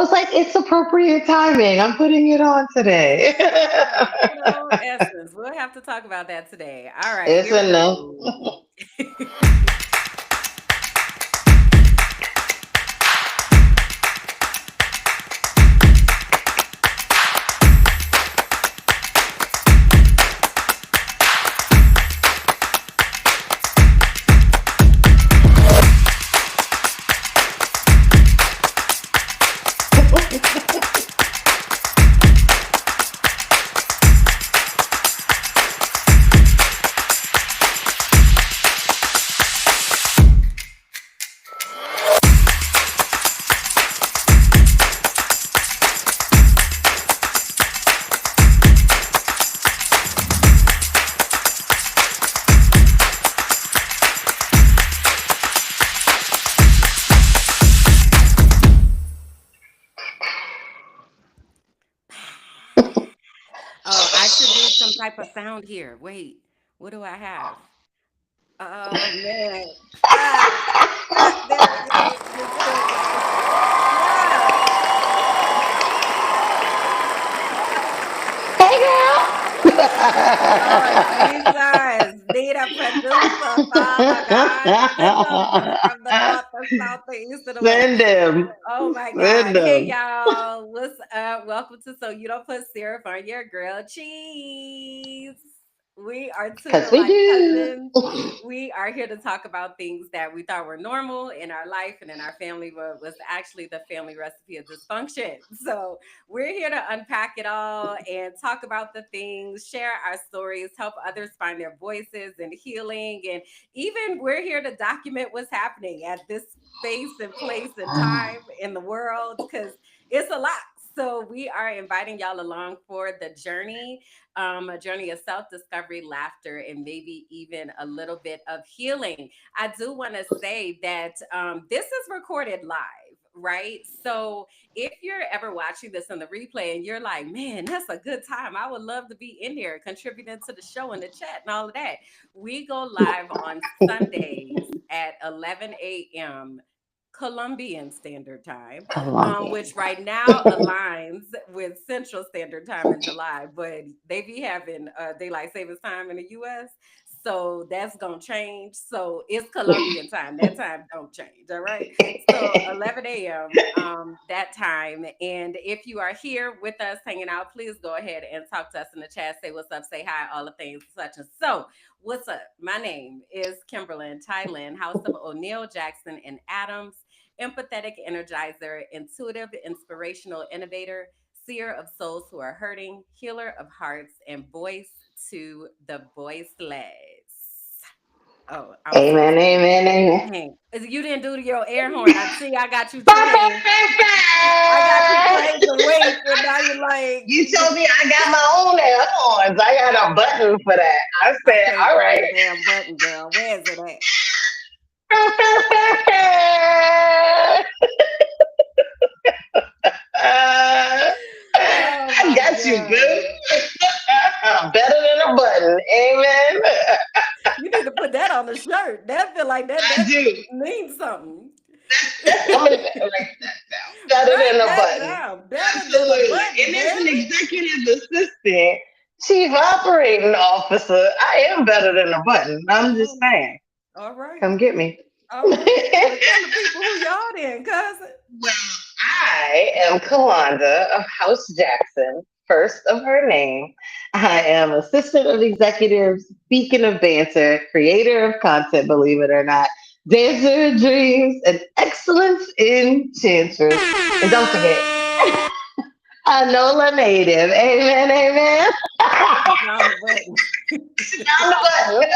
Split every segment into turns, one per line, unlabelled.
was like, it's appropriate timing. I'm putting it on today.
Yeah, put on essence. We'll have to talk about that today. All right,
It's
here we
a no.
go. Oh, I should do some type of sound here. Wait, what do I have? Oh man. Ah, there we go. Just click. Yeah.
Hey,
Oh, Jesus. Need a producer, Father God. Send them from the
girl.
north, the south, the east, and the west.
Send him.
Oh my
Send
God. Hey
him.
y'all. What's up? Welcome to So You Don't Put Syrup on Your Grilled Cheese. We are two
Because
real
we
life
do.
cousins. We are here to talk about things that we thought were normal in our life and in our family, but was actually the family recipe of dysfunction. So we're here to unpack it all and talk about the things, share our stories, help others find their voices and healing. And even we're here to document what's happening at this space and place and time in the world because it's a lot. So we are inviting y'all along for the journey, a journey of self-discovery, laughter, and maybe even a little bit of healing. I do want to say that this is recorded live, right? So if you're ever watching this on the replay and you're like, man, that's a good time, I would love to be in here contributing to the show in the chat and all of that. We go live on Sundays at 11 a.m. Colombian Standard Time,
Colombian.
which right now aligns with Central Standard Time in July, but they be having daylight savings time in the US. So that's gonna change. So it's Colombian time. That time don't change. All right. So 11 a.m. That time. And if you are here with us hanging out, please go ahead and talk to us in the chat. Say what's up, say hi, all the things such and so. What's up? My name is Kimberland Thailand, House of O'Neill, Jackson, and Adams, empathetic energizer, intuitive, inspirational innovator, seer of souls who are hurting, healer of hearts, and voice to the voiceless. Oh, I'm so
Amen,
excited.
amen, amen.
Dang. You didn't do your air horn. I see I got you trained. I got you trained to wait, and now you're like,
You told me I got my own air horns. I got a button for that. I
I
said,
can't
all
find
right.
the damn button, girl. Where is it at? Oh
I
my
got you,
God.
boo. Better than a button. Amen.
You need to put that on the shirt. That feel like
I
that
do.
means something.
I'm gonna write that down. Better
Write
than a
that
button.
down. Better than a
Absolutely.
button,
And as an
baby.
executive assistant, chief operating officer, I am better than a button. I'm just
Oh,
saying.
all right.
Come get me.
All right. Well, tell the people who y'all then, cousin.
Well, I am Kalonda of House Jackson, first of her name. I am assistant of executives, beacon of banter, creator of content, believe it or not, dancer of dreams, and excellence enchantress. And don't forget, a NOLA native. Amen, amen.
On the button.
On the button.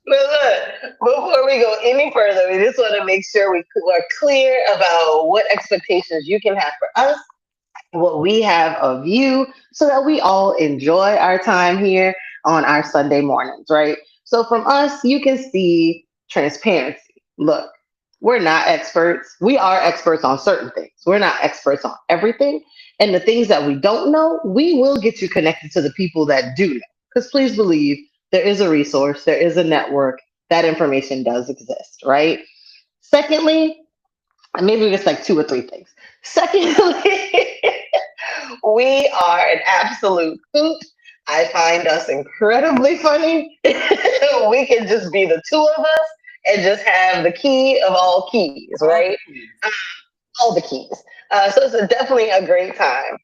But look, before we go any further, we just want to make sure we are clear about what expectations you can have for us, what we have of you, so that we all enjoy our time here on our Sunday mornings, right? So from us, you can see transparency. Look, we're not experts. We are experts on certain things. We're not experts on everything. And the things that we don't know, we will get you connected to the people that do know. Because please believe there is a resource, there is a network, that information does exist, right? Secondly, maybe just like two or three things. Secondly, we are an absolute hoot. I find us incredibly funny. We can just be the two of us and just have the key of all keys,
All
right?
the keys.
All the keys. So it's definitely a great time.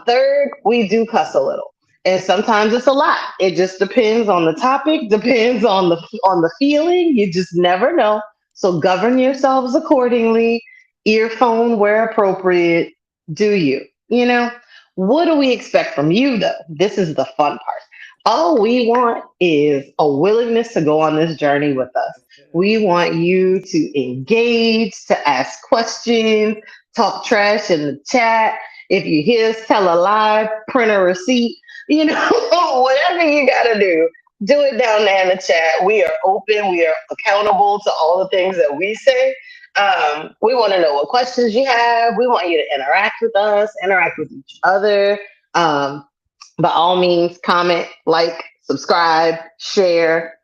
Third, we do cuss a little, and sometimes it's a lot. It just depends on the topic, depends on the feeling. You just never know. So govern yourselves accordingly. Earphone where appropriate. Do you? You know. What do we expect from you, though? This is the fun part. All we want is a willingness to go on this journey with us.
That's good.
We want you to engage, to ask questions, talk trash in the chat. If you hear us tell a lie, print a receipt. You know, whatever you got to do it down there in the chat. We are open. We are accountable to all the things that we say. We want to know what questions you have. We want you to interact with us, interact with each other. Um, by all means, comment, like, subscribe, share,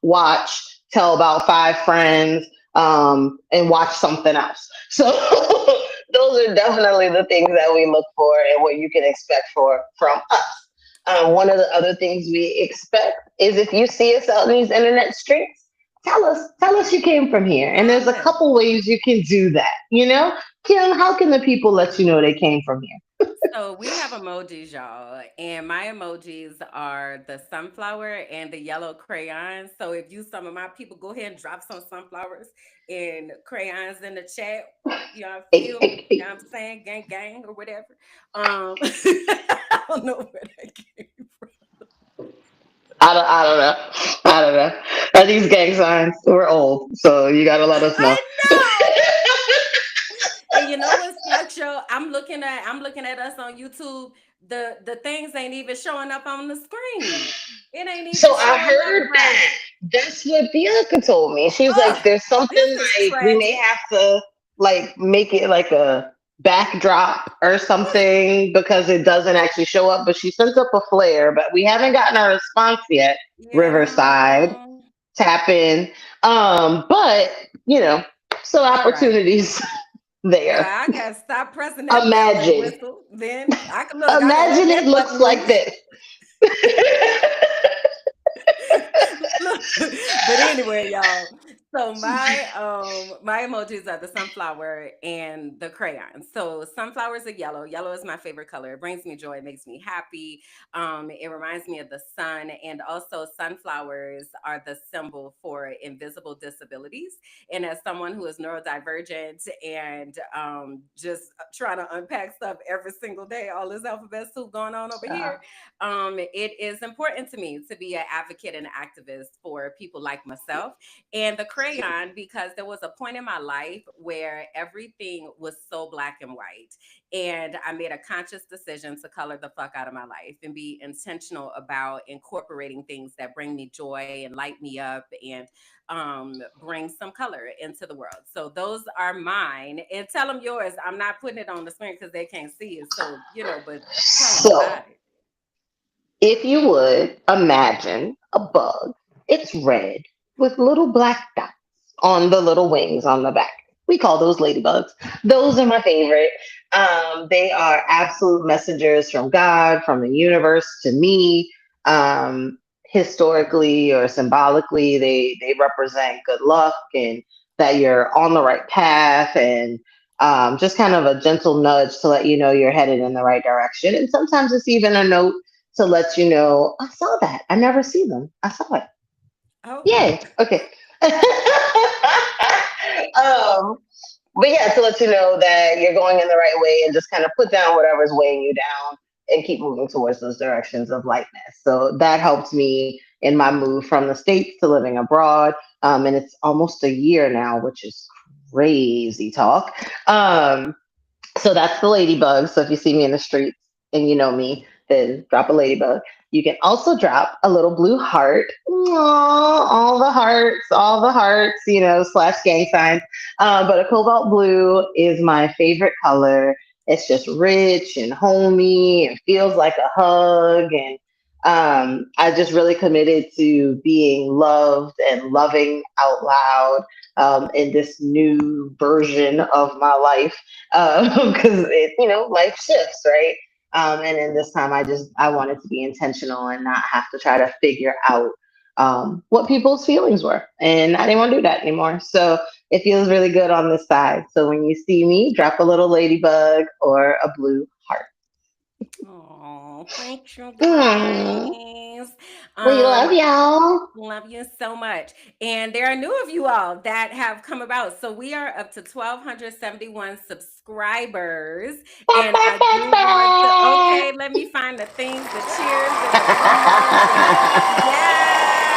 watch, tell about five friends, and watch something else. So those are definitely the things that we look for and what you can expect from us. One of the other things we expect is if you see us out in these internet streets, tell us you came from here. And there's a
Yes.
couple ways you can do that. You know, Kim, how can the people let you know they came from here?
So we have emojis, y'all, and my emojis are the sunflower and the yellow crayons. So if you some of my people, go ahead and drop some sunflowers and crayons in the chat. Y'all feel me? You know what I'm saying? Gang, gang, or whatever. I don't know where that came from.
I don't know. I don't know. Are these gang signs? We're old, so you gotta let us know.
I know. And you know what sucks, yo? I'm looking at us on YouTube. The things ain't even showing up on the screen. It ain't even
So I
showing up
heard
right.
that. That's what Bianca told me. She was like,
Oh,
"There's
this
something
is
like we may
tragic.
have to like make it like a backdrop or something because it doesn't actually show up." But she sent up a flare, but we haven't gotten a response yet. Riverside,
Yeah.
tap in. But you know, so
All right.
opportunities
Well,
there.
I gotta stop pressing that bell and
Imagine,
whistle. Then I can look. I can let
imagine it
that
looks
button
like
loose.
this.
Look, but anyway, y'all. So my emojis are the sunflower and the crayon. So sunflowers are yellow. Yellow is my favorite color. It brings me joy. It makes me happy. It reminds me of the sun, and also sunflowers are the symbol for invisible disabilities. And as someone who is neurodivergent and just trying to unpack stuff every single day, all this alphabet soup going on over here, it is important to me to be an advocate and activist for people like myself. And the crayon, because there was a point in my life where everything was so black and white. And I made a conscious decision to color the fuck out of my life and be intentional about incorporating things that bring me joy and light me up and bring some color into the world. So those are mine. And tell them yours. I'm not putting it on the screen because they can't see it. So, but tell them
So
about it.
if you would imagine a bug, it's red with little black dots on the little wings on the back. We call those ladybugs. Those are my favorite. They are absolute messengers from God, from the universe to me. Historically or symbolically, they represent good luck and that you're on the right path and just kind of a gentle nudge to let you know you're headed in the right direction. And sometimes it's even a note to let you know, I saw that. I never see them. I saw it.
Oh,
Yay. Okay. um, but yeah, to let you know that you're going in the right way and just kind of put down whatever's weighing you down and keep moving towards those directions of lightness. So that helped me in my move from the States to living abroad. And it's almost a year now, which is crazy talk. So that's the ladybug. So if you see me in the streets and you know me, then drop a ladybug. You can also drop a little blue heart. Aww, all the hearts, slash gang signs. But a cobalt blue is my favorite color. It's just rich and homey and feels like a hug. And I just really committed to being loved and loving out loud in this new version of my life because life shifts, right? And in this time, I wanted to be intentional and not have to try to figure out what people's feelings were, and I didn't want to do that anymore. So it feels really good on this side. So when you see me, drop a little ladybug or a blue heart.
Oh, thank you
Mm,
guys.
we love
Um,
y'all.
Love you so much. And there are new of you all that have come about. So we are up to 1,271 subscribers. And I do want to, okay, let me find the things, the cheers and the drum rolls. And yes.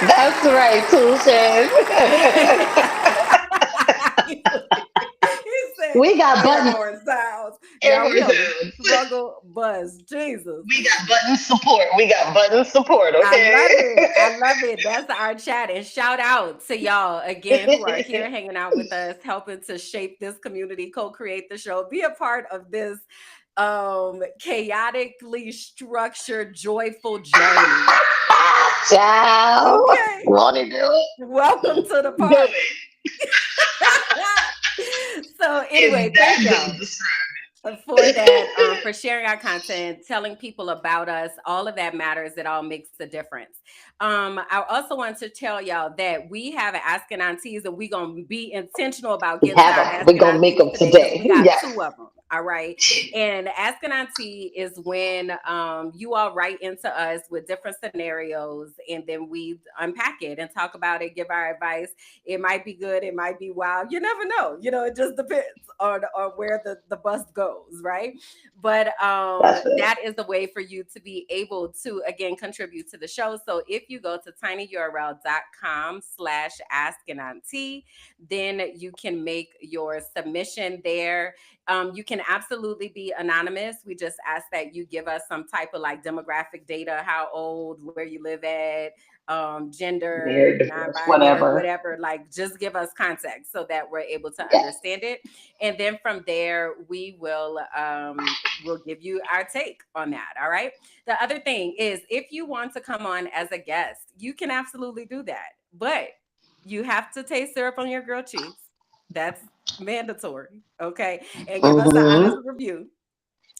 That's right, Tuition.
He said
We got buttons.
airborne sounds. Y'all, we
Airborne
on the
sounds.
struggle bus. Jesus.
We got button support. We got button support.
I love
Okay.
it. I love it. That's our chat. And shout out to y'all again who are here hanging out with us, helping to shape this community, co-create the show, be a part of this chaotically structured, joyful journey.
Ciao.
Okay.
Want to do it?
Welcome to the
Do
party.
it.
So
If
anyway, thank
that
y'all
doesn't describe
for that, for sharing our content, telling people about us. All of that matters. It all makes a difference. I also want to tell y'all that we have an Asking Aunties, and we're going to be intentional about
we
getting to
have
our
them. We're
Asking
gonna make
Aunties
them
today because we
today.
got
Yes.
two of them. All right. And Asking Auntie is when you all write into us with different scenarios, and then we unpack it and talk about it, give our advice. It might be good, it might be wild. You never know. It just depends on where the bus goes, right? But
That's it.
that is a way for you to be able to again contribute to the show. So if you go to tinyurl.com/askanauntie, then you can make your submission there. You can absolutely be anonymous. We just ask that you give us some type of like demographic data, how old, where you live at, gender,
Very diverse.
non-binary,
Whatever.
whatever. Like, just give us context so that we're able to
Yes.
understand it, and then from there we will give you our take on that. All right. The other thing is, if you want to come on as a guest, you can absolutely do that, but you have to taste syrup on your grilled cheese. That's mandatory. Okay, and give us an honest
Mm-hmm.
review,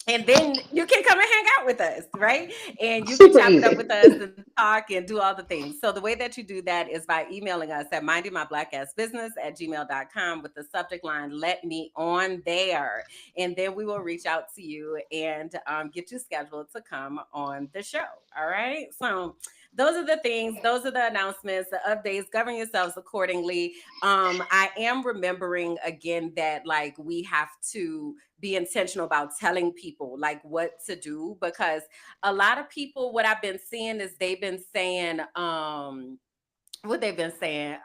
and then you can come and hang out with us, right? And you can
Super
chop it up
easy.
with us and talk and do all the things. So the way that you do that is by emailing us at mindingmyblackassbusiness@gmail.com with the subject line "Let me on" there, and then we will reach out to you and get you scheduled to come on the show. All right. So those are the things. Those are the announcements, the updates. Govern yourselves accordingly. I am remembering again that like we have to be intentional about telling people like what to do, because a lot of people, what I've been seeing is they've been saying what they've been saying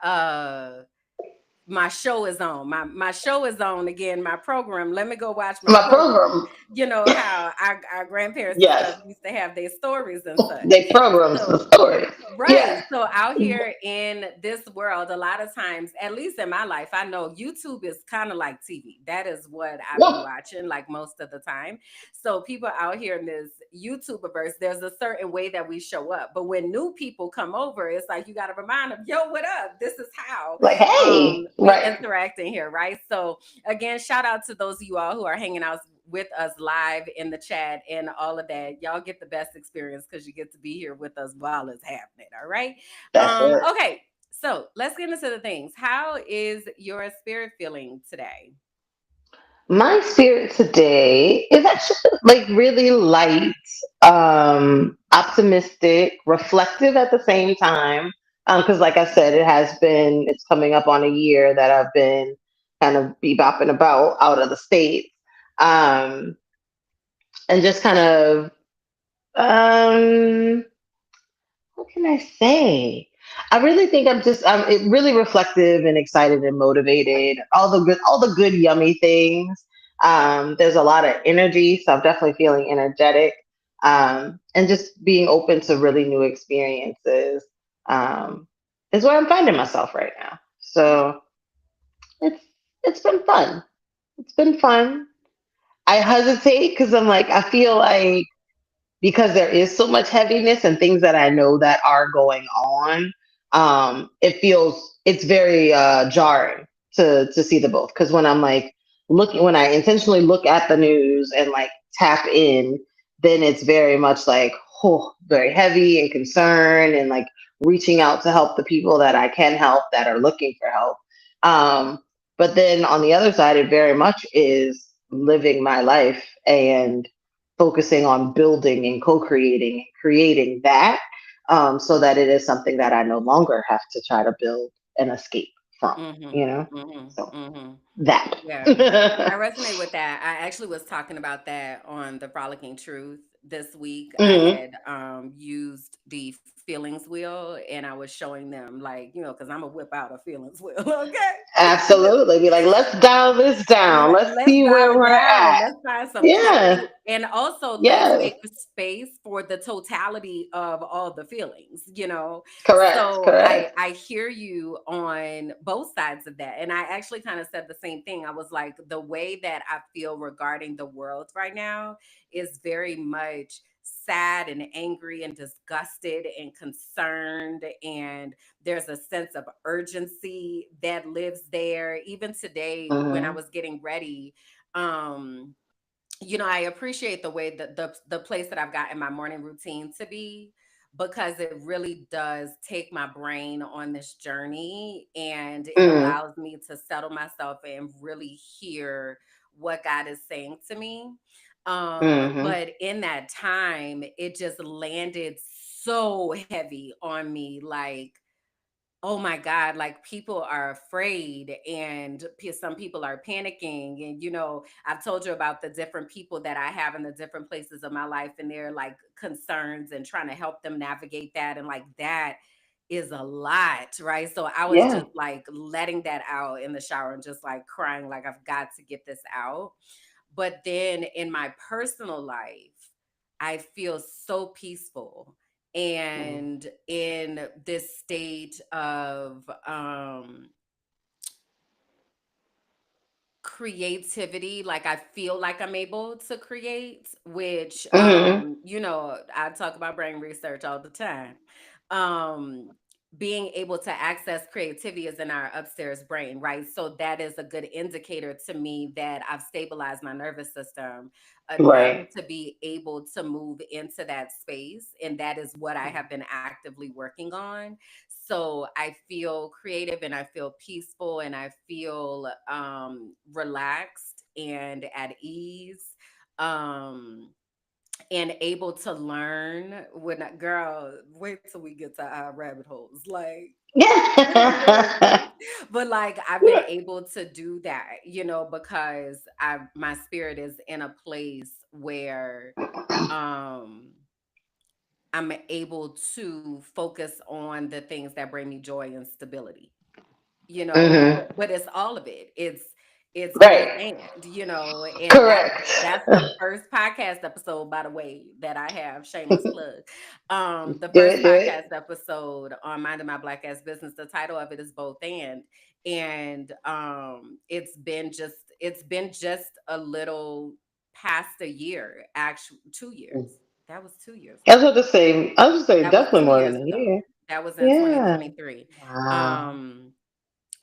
my show is on. My show is on again. My program. Let me go watch my
My
program.
program.
You know how our grandparents and
Yes.
stuff used to have their stories and such.
They programs the
So
story.
right.
Yes.
So out here in this world, a lot of times, at least in my life, I know YouTube is kind of like TV. That is what I be
Yeah.
watching like most of the time. So people out here in this YouTuberverse, there's a certain way that we show up. But when new people come over, it's like you got to remind them, yo, what up? This is how
Like, hey.
we
Right.
interact in here, right? So again, shout out to those of you all who are hanging out with us live in the chat and all of that. Y'all get the best experience because you get to be here with us while it's happening. All right.
That's it.
Okay. So let's get into the things. How is your spirit feeling today?
My spirit today is actually like really light, optimistic, reflective at the same time. Because like I said, it's coming up on a year that I've been kind of bebopping about out of the States. Um, and just kind of, um, what can I say? I really think I'm really reflective and excited and motivated. All the good, yummy things. There's a lot of energy, so I'm definitely feeling energetic. And just being open to really new experiences um, is where I'm finding myself right now. So it's it's been fun. It's been fun. I hesitate because I feel like because there is so much heaviness and things that I know that are going on, it's very jarring to see the both. Because when I'm like when I intentionally look at the news and like tap in, then it's very much like, oh, very heavy and concerned and like reaching out to help the people that I can help that are looking for help. Um, but then on the other side, it very much is living my life and focusing on building and co-creating and creating that, so that it is something that I no longer have to try to build and escape from, you
Mhm.
know?
Mhm.
So
Mhm.
that.
Yeah. I resonate with that. I actually was talking about that on the Frolicking Truth this week. I
Hmm.
had used the feelings wheel and I was showing them like, because I'm a whip out a feelings wheel, okay?
Absolutely. Be like, let's dial this down. Let's
Let's
see
dial
where
it
we're
down.
at.
Let's find some
Yeah.
clarity. And also, let's
Yes.
make space for the totality of all the feelings.
Correct.
So I
Correct.
I hear you on both sides of that. And I actually kind of said the same thing. I was like, the way that I feel regarding the world right now is very much sad and angry and disgusted and concerned, and there's a sense of urgency that lives there. Even today, when I
Hmm.
was getting ready, um, I appreciate the way that the place that I've gotten my morning routine to be, because it really does take my brain on this journey and it
Hmm.
allows me to settle myself and really hear what God is saying to me.
Hmm.
But in that time, it just landed so heavy on me, like, oh my God, like people are afraid and some people are panicking. And, I've told you about the different people that I have in the different places of my life and their like concerns and trying to help them navigate that. And like that is a lot, right? So I was
Yeah.
just like letting that out in the shower and just like crying, like I've got to get this out. But then in my personal life, I feel so peaceful and in this state of creativity. Like I feel like I'm able to create, which
Hmm.
I talk about brain research all the time. um Being able to access creativity is in our upstairs brain, right? So that is a good indicator to me that I've stabilized my nervous system enough
Right.
to be able to move into that space, and that is what I have been actively working on. So I feel creative and I feel peaceful and I feel relaxed and at ease. Um, and able to learn girl, wait till we get to our rabbit holes. Like,
Yeah.
but like I've been able to do that, because my spirit is in a place where um I'm able to focus on the things that bring me joy and stability,
Hmm.
but it's all of it. It's both
Right.
and
Correct.
that's the first podcast episode, by the way, that I have, shameless plug. The
Do
first
it. Do
podcast
it.
episode on Minding My Black Ass Business, the title of it is both and it's been just a little past a year, actually 2 years. That was 2 years
I was
ago.
about to say. I was to say
That was
definitely
two
more
years
than a
ago.
year.
That was in
Yeah.
2023.
Wow.
Um,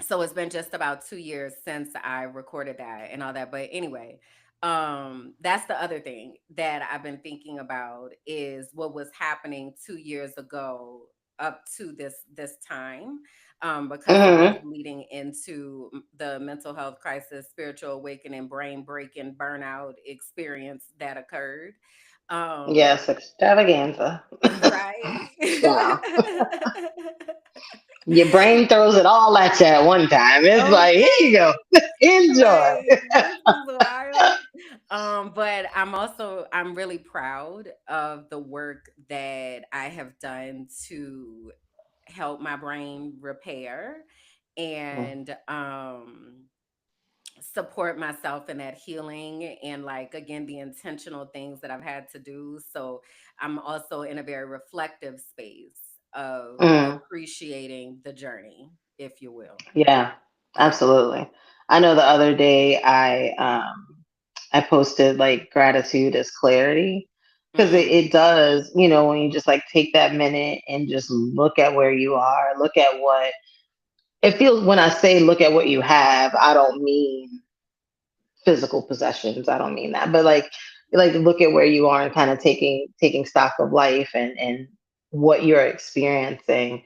so it's been just about 2 years since I recorded that and all that. But anyway, that's the other thing that I've been thinking about is what was happening 2 years ago up to this time, because it was
Hmm.
leading into the mental health crisis, spiritual awakening, brain breaking, burnout experience that occurred.
Yes,
Um,
extravaganza.
right.
Wow. Your brain throws it all at you at one time. It's like, here you
Okay.
go. Enjoy.
Like, this is wild. But I'm really proud of the work that I have done to help my brain repair and support myself in that healing and, like, again, the intentional things that I've had to do. So I'm also in a very reflective space of
Mm,
appreciating the journey, if you will.
yeah, absolutely. I know the other day I posted like gratitude is clarity. Because
Mm.
it does, when you just like take that minute and just look at where you are, look at what it feels. When I say look at what you have, I don't mean physical possessions. I don't mean that, but like look at where you are and kind of taking stock of life and what you're experiencing.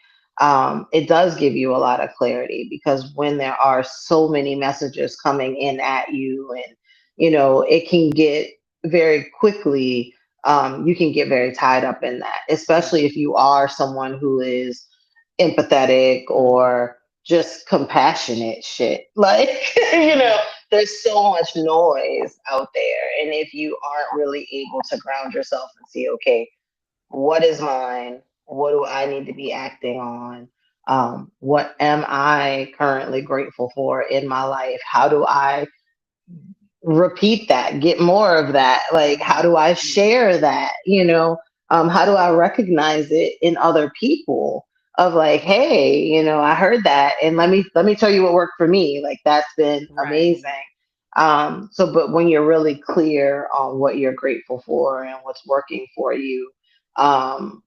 It does give you a lot of clarity because when there are so many messages coming in at you, and it can get very quickly. You can get very tied up in that,
Yeah.
especially if you are someone who is empathetic
Mm-hmm.
or just compassionate shit. Like,
Mm-hmm.
there's so much noise out there. And if you aren't really able to ground yourself and see, okay, what is mine? What do I need to be acting on? What am I currently grateful for in my life? How do I repeat that, get more of that? Like, how
Mm-hmm.
do I share that? How do I recognize it in other people? Of like, hey, I heard that, and let me tell you what worked for me. Like, that's been
Right.
amazing. So, but when you're really clear on what you're grateful for and what's working for you, um,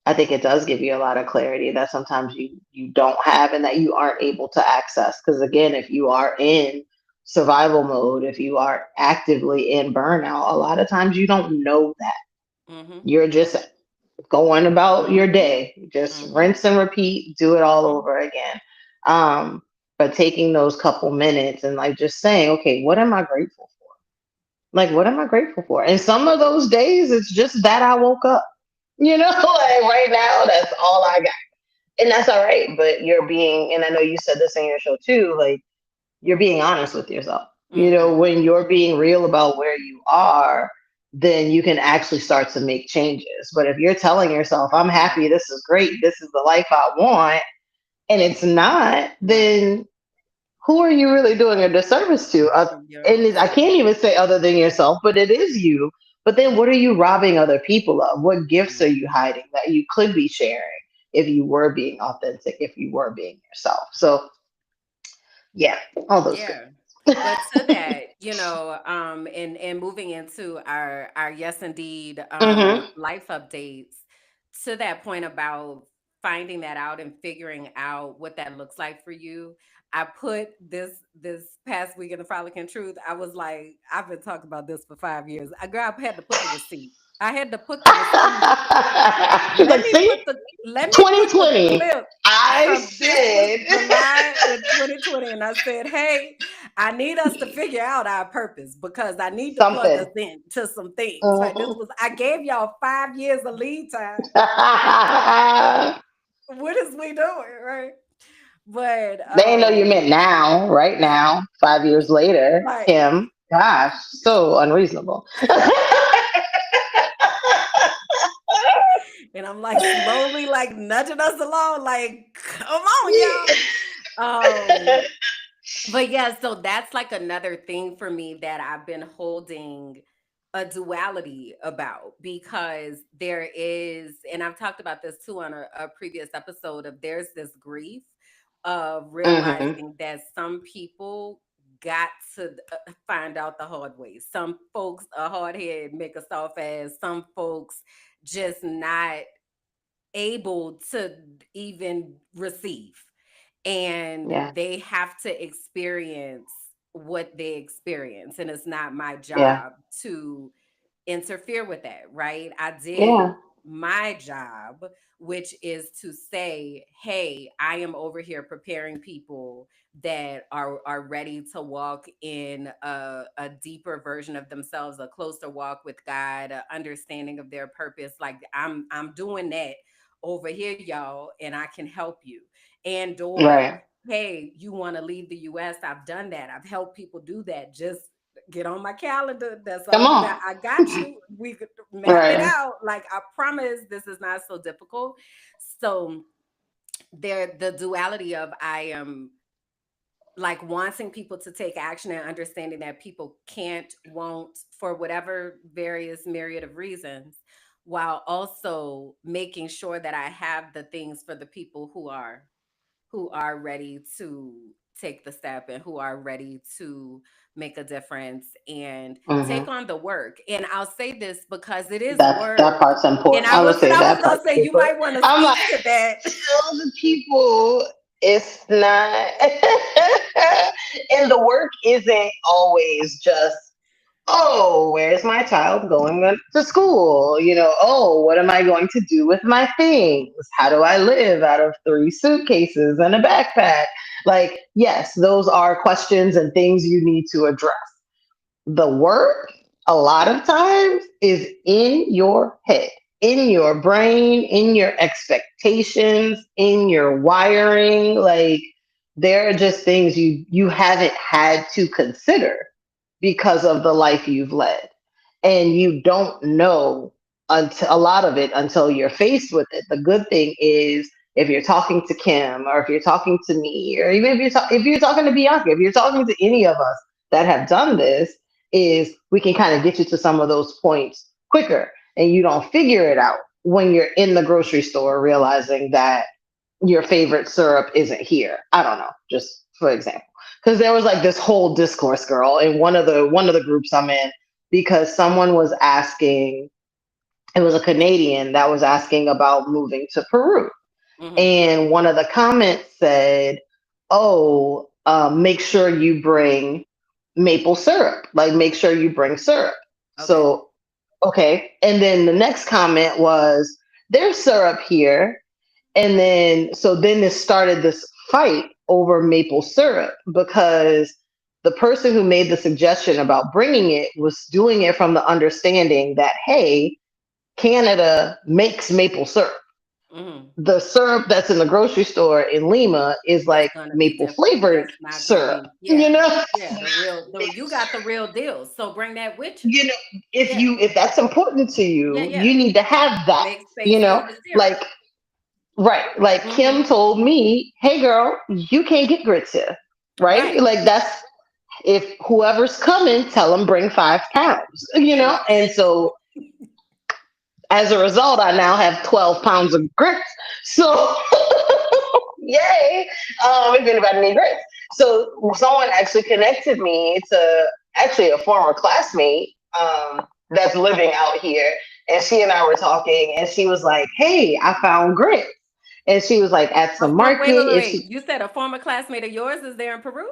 I think it does give you a lot of clarity that sometimes you don't have and that you aren't able to access. Because again, if you are in survival mode, if you are actively in burnout, a lot of times you don't know that.
Mm-hmm.
You're just going about your
Mm-hmm.
day, just
Mm-hmm.
rinse and repeat, do it all
Mm-hmm.
over again. Um, but taking those couple minutes and like just saying, okay, what am I grateful for? Like, what am I grateful for? And some of those days, it's just that I woke up. Like right now, that's all I got. And that's all right. But you're being, and I know you said this in your show too, like you're being honest with yourself.
Mm-hmm.
When you're being real about where you are, then you can actually start to make changes. But if you're telling yourself, I'm happy,
Right.
this is great, this is the life I want, and it's not,
Right.
then who are you really doing a disservice to? And I
Yourself.
can't even say other than yourself, but it is you. But then what are you robbing other people of? What gifts are you
Mm-hmm.
hiding that you could be sharing if you were being authentic, if you were being yourself? So, yeah, all those
Yeah.
good.
But to that, and moving into our yes indeed
Hmm.
life updates, to that point about finding that out and figuring out what that looks like for you. I put this past week in the Frolic Truth. I was like, I've been talking about this for 5 years. I had to put the receipt. I had to put the receipt.
She's
Let
like,
me
see,
put the let me put the
2020.
clip
I
from this was
said
July in 2020, and I said, "Hey, I need us to figure out our purpose because I need to plug us
something.
in to some things." Like this
Mhm.
was, I gave y'all 5 years of lead time. What is we doing, right? But
They didn't know you meant now, right now, 5 years later.
like,
Kim, gosh, so unreasonable.
and I'm like slowly like nudging us along, like, come on, y'all. But yeah, so that's like another thing for me that I've been holding a duality about because there is, and I've talked about this too on a previous episode of there's this grief of
Hmm.
realizing that some people got to find out the hard way. Some folks a hard head make a soft ass. Some folks just not able to even receive, and
Yeah,
they have to experience what they experience, and it's not my
yeah,
job to interfere with that, right? I did
yeah,
my job, which is to say, hey, I am over here preparing people that are ready to walk in a deeper version of themselves, a closer walk with God, a understanding of their purpose. Like I'm doing that over here, y'all, and I can help you. And or
right.
hey, you want to leave the US? I've done that. I've helped people do that. Just get on my calendar. That's
Come
all
on.
that I got you. We could map it
Right.
out. Like I promise this is not so difficult. So there the duality of I am like wanting people to take action and understanding that people can't, won't for whatever various myriad of reasons, while also making sure that I have the things for the people who are ready to take the step and who are ready to make a difference and take
Hmm.
on the work. And I'll say this because it is
That
work.
part's
And
important.
I
I would
was
say
I was
that
gonna
part's
say you
super.
might want to
I'm like,
speak to that.
tell the people it's not, and the work isn't always just, oh, where's my child going to school? Oh, what am I going to do with my things? How do I live out of three suitcases and a backpack? Like, yes, those are questions and things you need to address. The work, a lot of times, is in your head, in your brain, in your expectations, in your wiring. Like, there are just things you haven't had to consider because of the life you've led, and you don't know until a lot of it until you're faced with it. The good thing is, if you're talking to Kim, or if you're talking to me, or even if you're talking to Bianca, if you're talking to any of us that have done this, is we can kind of get you to some of those points quicker, and you don't figure it out when you're in the grocery store realizing that your favorite syrup isn't here. I don't know, just for example. Because there was like this whole discourse, girl, in one of the groups I'm in, because someone was asking, it was a Canadian that was asking about moving to Peru.
Hmm.
And one of the comments said, oh, make sure you bring maple syrup. Like, make sure you bring syrup.
Okay.
So, okay. And then the next comment was, there's syrup here. And then this started this fight over maple syrup, because the person who made the suggestion about bringing it was doing it from the understanding that, hey, Canada makes maple syrup.
Hmm.
The syrup that's in the grocery store in Lima is
It's
like
gonna be
maple
different.
flavored
That's not gonna
syrup,
be,
you
yeah,
know?
yeah, the real the
Maple
you got the
syrup.
real deal. So bring that with you.
You know, if
Yeah,
if that's important to
yeah,
you,
yeah.
you need to have that,
Make space for the
like,
syrup.
right. Like,
Hmm.
Kim told me, hey girl, you can't get grits here. Right?
Right.
Like, that's, if whoever's coming, tell them bring 5 pounds,
Correct.
And so as a result, I now have 12 pounds of grits. So, yay. If anybody needs grits. So, someone actually connected me to actually a former classmate that's living out here. And she and I were talking, and she was like, hey, I found grits. And she was like at some
Wait, wait,
market.
wait,
And
wait.
she,
You said a former classmate of yours is there in Peru?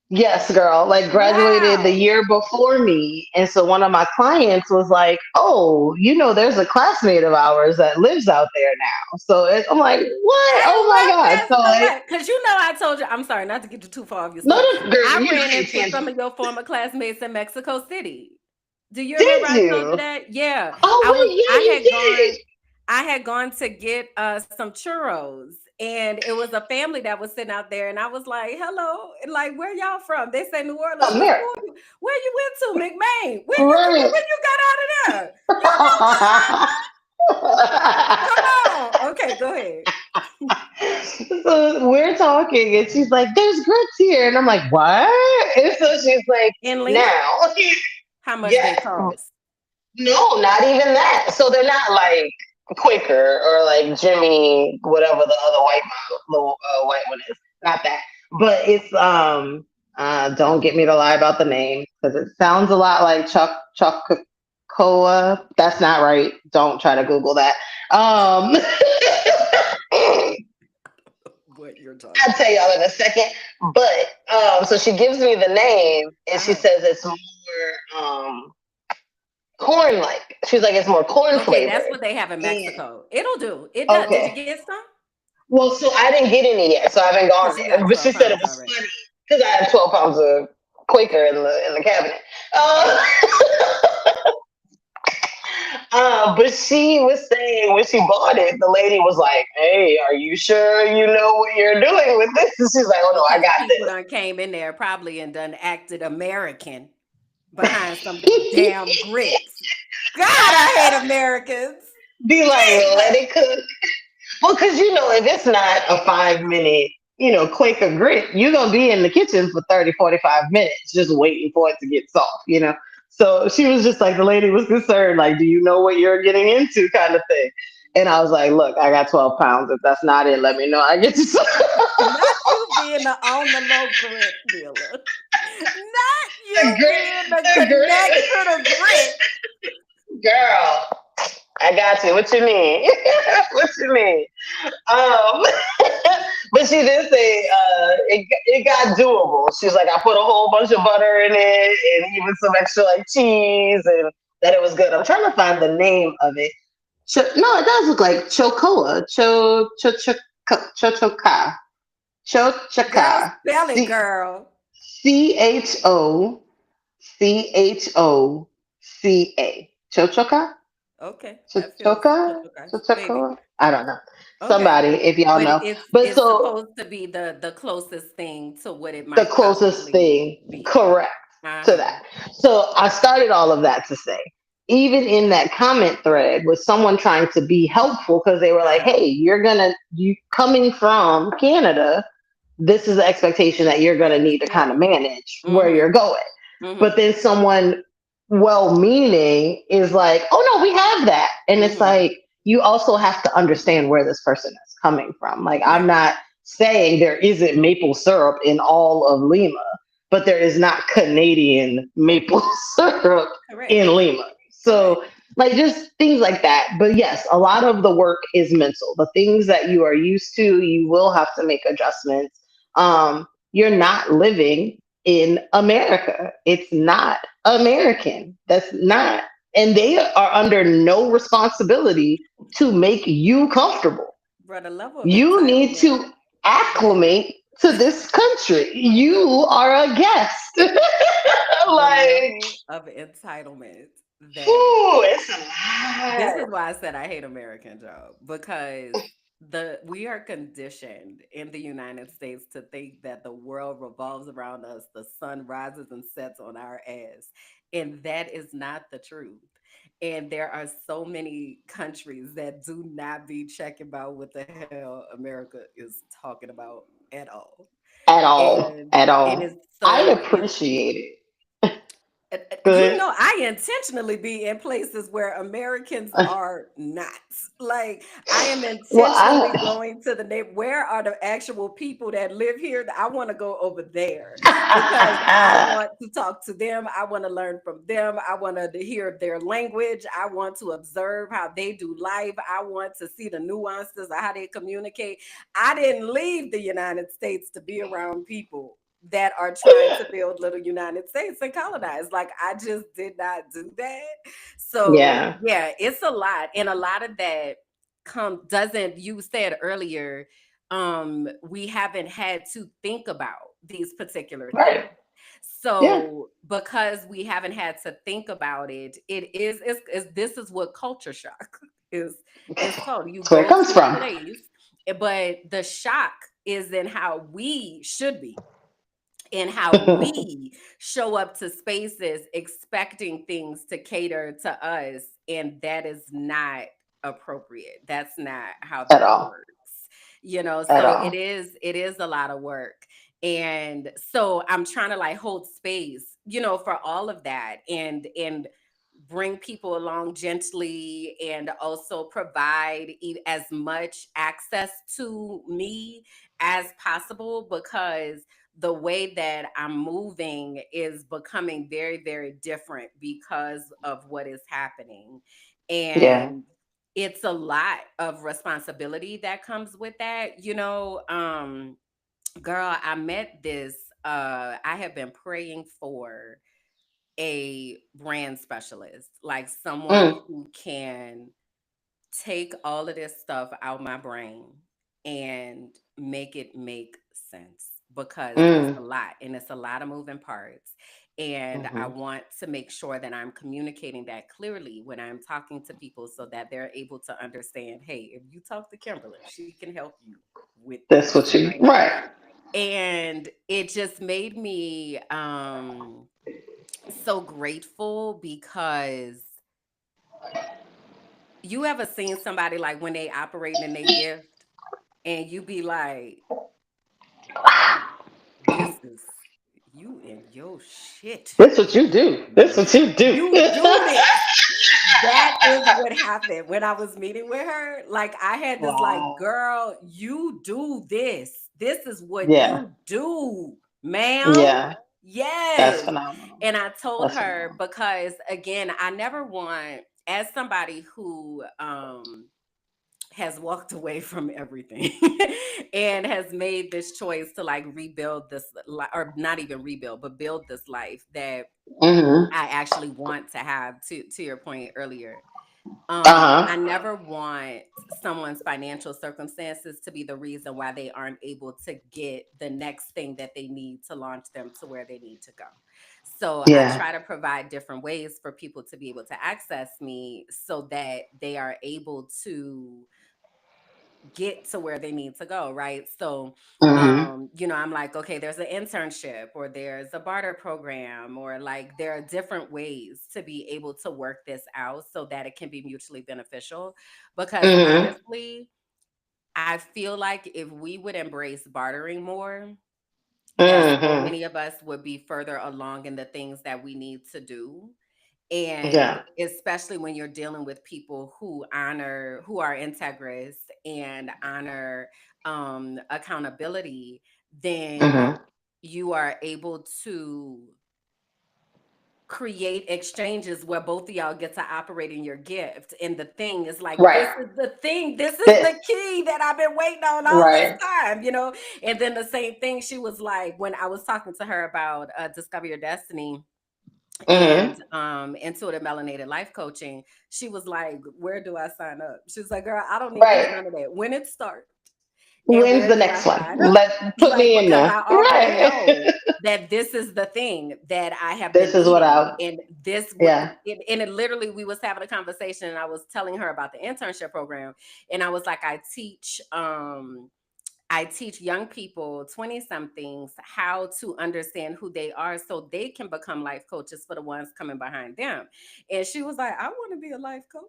yes, girl, like, graduated the
Wow.
year before me. And so one of my clients was like, oh, there's a classmate of ours that lives out there now. So I'm like, what? Oh
I
my
love
God.
that
So,
so
like,
much. Because you know, I told you, I'm sorry, not to get you too far off your
no,
story.
no, girl,
I
you
ran
can
into some
tangent.
of your former classmates in Mexico City. Do you remember
Did
I told you
you?
that? Yeah.
Oh,
I was
wait, yeah,
I
you
had
did.
gone I had gone to get some churros, and it was a family that was sitting out there, and I was like, "Hello," and like, "Where y'all from?" They say New Orleans. What
America.
school? Where you went to? McMain.
Right.
When you got out of there? You come on. Okay, go ahead.
So we're talking, and she's like, there's grits here. And I'm like, what? And so she's like,
In Lima,
now.
how much they
Yeah.
cost?
No, not even that. So they're not like Quaker or like Jimmy, whatever the other white one is. Not that. But it's don't get me to lie about the name, because it sounds a lot like Chococoa. That's not right. Don't try to Google that. Um
What you're
I'll
talking
tell y'all in a second. But so she gives me the name, and she
about.
says it's more corn like. She's like, it's more corn
Okay, that's
flavored.
what they have in
And
Mexico. It'll do. It does. Did you
okay.
get some?
Well, so I didn't get any yet, so I haven't gone
Because you
there.
got
But she
12
said it
pounds
was
already.
funny because I had 12 pounds of Quaker in the cabinet. Uh, but she was saying when she bought it, the lady was like, "Hey, are you sure you know what you're doing with this?" And she's like, "Oh no, I
Because
got
people
this."
done came in there probably and done acted American behind some damn grits. God, I hate Americans.
Be like, let
Jesus.
it cook. Well, because if it's not a 5 minute, Quaker grit, you're gonna be in the kitchen for 30, 45 minutes just waiting for it to get soft. So she was just like, the lady was concerned, like, do you know what you're getting into, kind of thing. And I was like, look, I got 12 pounds. If that's not it, let me know. I get to.
Not you being the on the low grit dealer. Not
The
you
grit,
being the
the
connect
grit.
to the grit.
Girl, I got you. What you mean? What you mean? Um, but she did say it got doable. She's like, I put a whole bunch of butter in it and even some extra like cheese and that it was good. I'm trying to find the name of it. No, it does look like chocoa. Chochoka.
Girl,
Chochaka.
spell it, girl.
CHOCHOCA. Chochoka?
Okay, that feels
Chochoka?
okay. Maybe.
Chochoka? I don't know.
Okay.
Somebody, if y'all
But
know.
it's
But
it's
so
supposed to be the closest thing to what it
the
might
closest
possibly
thing,
be.
correct, to
Uh-huh.
that. So I started all of that to say, even in that comment thread with someone trying to be helpful because they were like,
Uh-huh.
hey, you coming from Canada, this is the expectation that you're gonna need to kind of
Yeah.
manage where you're
Mm-hmm.
going. But
Mm-hmm.
then someone well meaning is like, oh no, we have that. And it's
Mm-hmm.
like, you also have to understand where this person is coming from. Like, I'm
Right.
not saying there isn't maple syrup in all of Lima, but there is not Canadian maple syrup
Correct.
in Lima.
Correct.
So, like, just things like that. But yes, a lot of the work is mental. The things that you are used to, you will have to make adjustments. You're not living in America. It's not American. That's not. And they are under no responsibility to make you comfortable.
But the level of
You need
entitlement
to
that
acclimate to this country. You are a guest.
the
Like,
level of entitlement that
whew, it's a
this
lot.
is why I said I hate American job because we are conditioned in the United States to think that the world revolves around us, the sun rises and sets on our ass, and that is not the truth. And there are so many countries that do not be checking about what the hell America is talking about at all.
At all.
And
At
it is
all. I
so it's
appreciate it.
you
Good.
know, I intentionally be in places where Americans are not. Like, I am
Well,
intentionally going to the neighbor. Where are the actual people that live here? I want to go over there because I
I
want to talk to them. I want to learn from them. I want to hear their language. I want to observe how they do life. I want to see the nuances of how they communicate. I didn't leave the United States to be around people that are trying to build little United States and colonize. Like, I just did not do that. So
yeah.
yeah, it's a lot. And a lot of that doesn't, you said earlier, we haven't had to think about these particular things.
Right. Yeah.
So because we haven't had to think about it, this is what culture shock is called. You
That's where it
go
comes
to a
from.
place, but the shock is in how we should be and how we show up to spaces expecting things to cater to us, and that is not appropriate. That's not how
At
that
all.
works. You know,
At
so
all.
it is a lot of work. And so I'm trying to like hold space, you know, for all of that, and bring people along gently, and also provide as much access to me as possible, because the way that I'm moving is becoming very, very different because of what is happening.
Yeah.
And it's a lot of responsibility that comes with that. You know, girl, I met this, I have been praying for a brand specialist, like someone
Mm,
who can take all of this stuff out my brain and make it make sense, because it's
mm,
a lot and it's a lot of moving parts. And I
mhm.
want to make sure that I'm communicating that clearly when I'm talking to people so that they're able to understand, hey, if you talk to Kimberly, she can help you with
That's
this,
what you,
right?
right.
And it just made me so grateful, because you ever seen somebody like when they operating in their gift and you be like, this is you in your shit.
That's what you do. That's what you do.
You do this. That is what happened when I was meeting with her. Like I had this like,
Wow.
girl, you do this. This is what
Yeah.
you do, ma'am.
Yeah. That's
Yes.
phenomenal.
And I told
That's
her
phenomenal.
because again, I never want as somebody who has walked away from everything and has made this choice to like rebuild this or not even rebuild but build this life that
Mm-hmm.
I actually want to have to your point earlier.
Uh-huh.
I never want someone's financial circumstances to be the reason why they aren't able to get the next thing that they need to launch them to where they need to go. So I
Yeah.
try to provide different ways for people to be able to access me so that they are able to get to where they need to go, right? So,
Mm-hmm.
I'm like, okay, there's an internship or there's a barter program, or like there are different ways to be able to work this out so that it can be mutually beneficial. Because
Mm-hmm.
honestly, I feel like if we would embrace bartering more, that so
Mm-hmm.
many of us would be further along in the things that we need to do. And
Yeah.
especially when you're dealing with people who are integrous and honor accountability, then
Mm-hmm.
you are able to create exchanges where both of y'all get to operate in your gift. And the thing is like,
Right.
this is the thing, this is
This.
the key that I've been waiting on all this
Right.
time. And then the same thing, she was like, when I was talking to her about Discover Your Destiny and
Mm-hmm.
intuitive melanated life coaching, she was like, where do I sign up? She was like, girl, I don't need to hear
Right.
none of that. When it starts and
When's
where
the
do I
next one?
sign up?
Let put
Like,
me in
because
there.
I already
Right.
know that this is the thing that I have been
This is what
needing.
I.
And this would,
Yeah.
and it literally, we was having a conversation and I was telling her about the internship program. And I was like, I teach young people, 20 somethings, how to understand who they are so they can become life coaches for the ones coming behind them. And she was like, I want to be a life coach.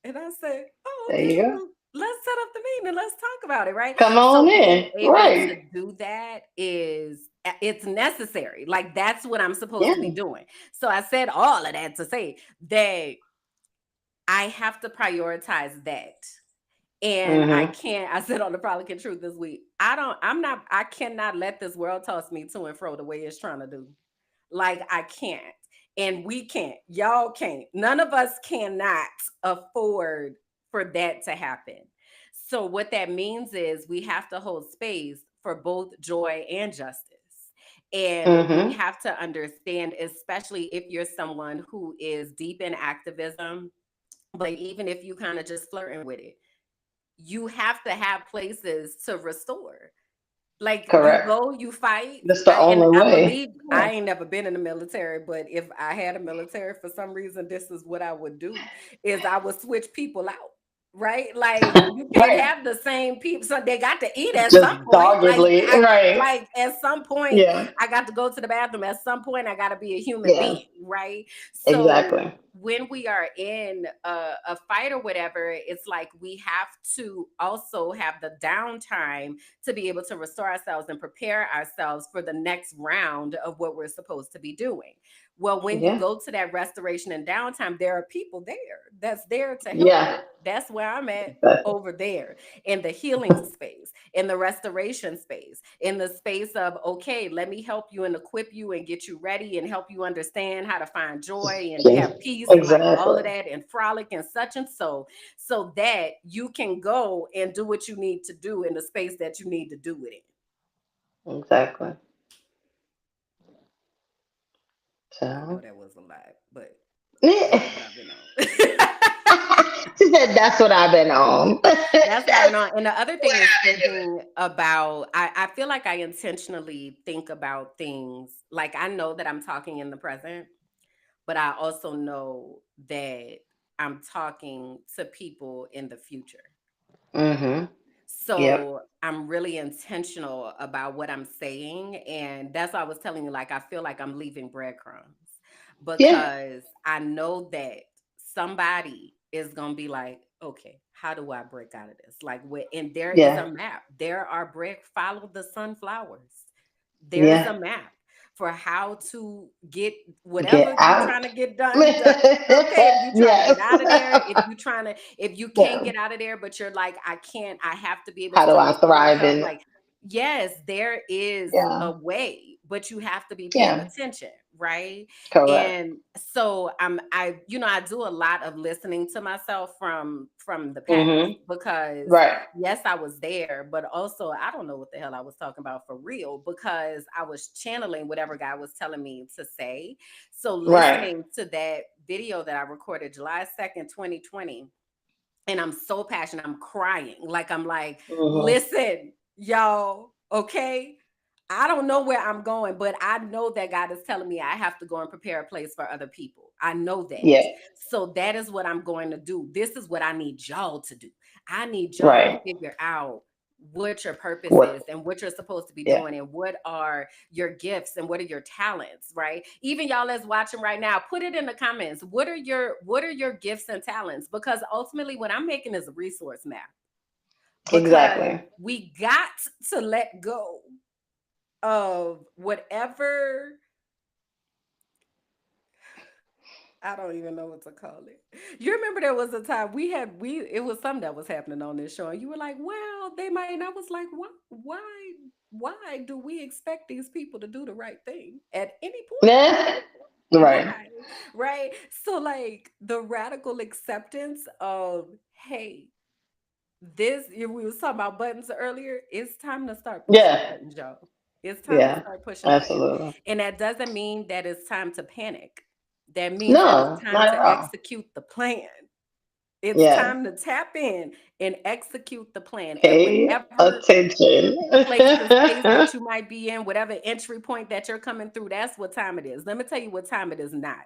And I said, oh,
There
okay,
you go.
well, let's set up the meeting and let's talk about it. Right.
Come on
So being
in.
able to
Right.
do that it's necessary. Like that's what I'm supposed to be
Yeah.
doing. So I said all of that to say that I have to prioritize that. And
Mm-hmm.
I said on the Frolic Truth this week, I cannot let this world toss me to and fro the way it's trying to do. Like I can't. And we can't. Y'all can't. None of us cannot afford for that to happen. So what that means is we have to hold space for both joy and justice. And we
Mm-hmm.
have to understand, especially if you're someone who is deep in activism, but even if you kind of just flirting with it, you have to have places to restore. Like you
Correct.
go, you fight.
That's the
And
only
I
way.
believe
Yeah.
I ain't never been in the military, but if I had a military for some reason, this is what I would do: is I would switch people out. Right? Like you can't
Right.
have the same people. So they got to eat at
Just
some point.
doggedly. Right.
Like at some point,
Yeah.
I got to go to the bathroom. At some point, I got to be a human
Yeah.
being. Right? So
Exactly.
when we are in a fight or whatever, it's like we have to also have the downtime to be able to restore ourselves and prepare ourselves for the next round of what we're supposed to be doing. Well, when you
Yeah.
go to that restoration and downtime, there are people there that's there to help you.
Yeah.
That's where I'm at
Exactly.
over there in the healing space, in the restoration space, in the space of, okay, let me help you and equip you and get you ready and help you understand how to find joy and have peace and like all of
Exactly.
that and frolic and such and so that you can go and do what you need to do in the space that you need to do it in.
Exactly.
I know
So.
that was a lot, but that's
Yeah.
what I've been on.
She said that's what I've been on.
That's what I've been on. And the other thing is thinking about, I feel like I intentionally think about things like I know that I'm talking in the present, but I also know that I'm talking to people in the future.
Mm-hmm. Yep.
So I'm really intentional about what I'm saying. And that's why I was telling you, like, I feel like I'm leaving breadcrumbs
Yeah.
because I know that somebody is going to be like, okay, how do I break out of this? Like, and there is
Yeah.
a map. There are follow the sunflowers. There's
Yeah.
a map. for how to get
Get
whatever you're
out.
trying to get done. Okay, if you're trying to
Yes.
get out of there, if you can't
Yeah.
get out of there, but you're like, I can't, I have to be able
How
to
do
still
I
support
thrive
myself.
in?
Like, yes, there is
Yeah.
a way, but you have to be paying
Yeah.
attention, right?
Correct.
And so I do a lot of listening to myself from the past,
Mm-hmm.
because
Right.
yes, I was there, but also I don't know what the hell I was talking about for real, because I was channeling whatever God was telling me to say. So
Right.
listening to that video that I recorded July 2nd, 2020, and I'm so passionate, I'm crying. Like, I'm like,
Mm-hmm.
listen, y'all, okay? I don't know where I'm going, but I know that God is telling me I have to go and prepare a place for other people. I know that.
Yeah.
So that is what I'm going to do. This is what I need y'all to do. I need y'all to
Right.
figure out what your purpose is
What?
and what you're supposed to be
Yeah.
doing, and what are your gifts and what are your talents, right? Even y'all that's watching right now, put it in the comments. What are your gifts and talents? Because ultimately what I'm making is a resource map, because
Exactly.
we got to let go of whatever. I don't even know what to call it. You remember there was a time we it was something that was happening on this show, and you were like, well, they might, and I was like, why do we expect these people to do the right thing at any point?
Nah. Right.
Why? Right? So like the radical acceptance of, hey, we was talking about buttons earlier. It's time to start pushing
Yeah.
buttons, y'all. It's time to
Yeah.
start pushing buttons.
Absolutely.
And that doesn't mean that it's time to panic. That means that it's
No,
time
not at
to
all.
execute the plan. It's
Yeah.
time to tap in and execute the plan at
Pay
whatever
attention.
place or space that you might be in, whatever entry point that you're coming through. That's what time it is. Let me tell you what time it is not.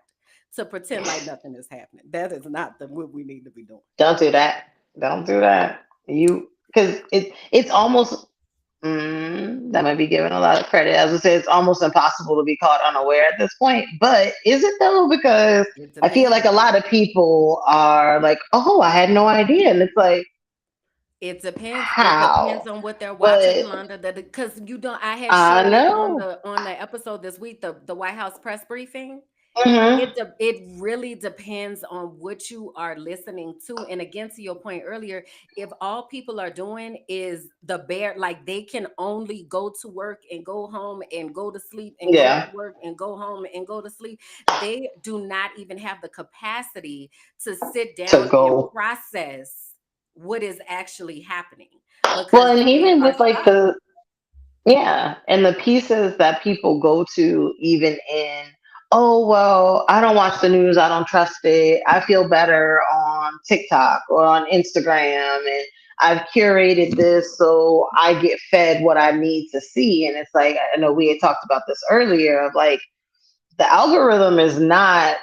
To pretend like nothing is happening. That is not what we need to be doing.
Don't do that. Don't do that. Because it's almost, that might be giving a lot of credit. As I say, it's almost impossible to be caught unaware at this point. But is it though? Because
It
I feel like
depends.
a lot of people are like, "Oh, I had no idea," and it's like,
It depends. It
how?
depends on what they're watching,
But
Kalonda. That, because you don't. I had
I
shared it on
know.
the episode this week, the White House press briefing.
Hmm.
It really depends on what you are listening to. And again, to your point earlier, if all people are doing is the bare, like they can only go to work and go home and go to sleep and go to
Yeah,
work and go home and go to sleep, they do not even have the capacity to sit
to
down and
go.
process what is actually happening,
Well,
because
and
they
even
are
with like
stuck.
the yeah, and the pieces that people go to, even in, oh, well, I don't watch the news, I don't trust it. I feel better on TikTok or on Instagram, and I've curated this so I get fed what I need to see. And it's like, I know we had talked about this earlier of like, the algorithm is not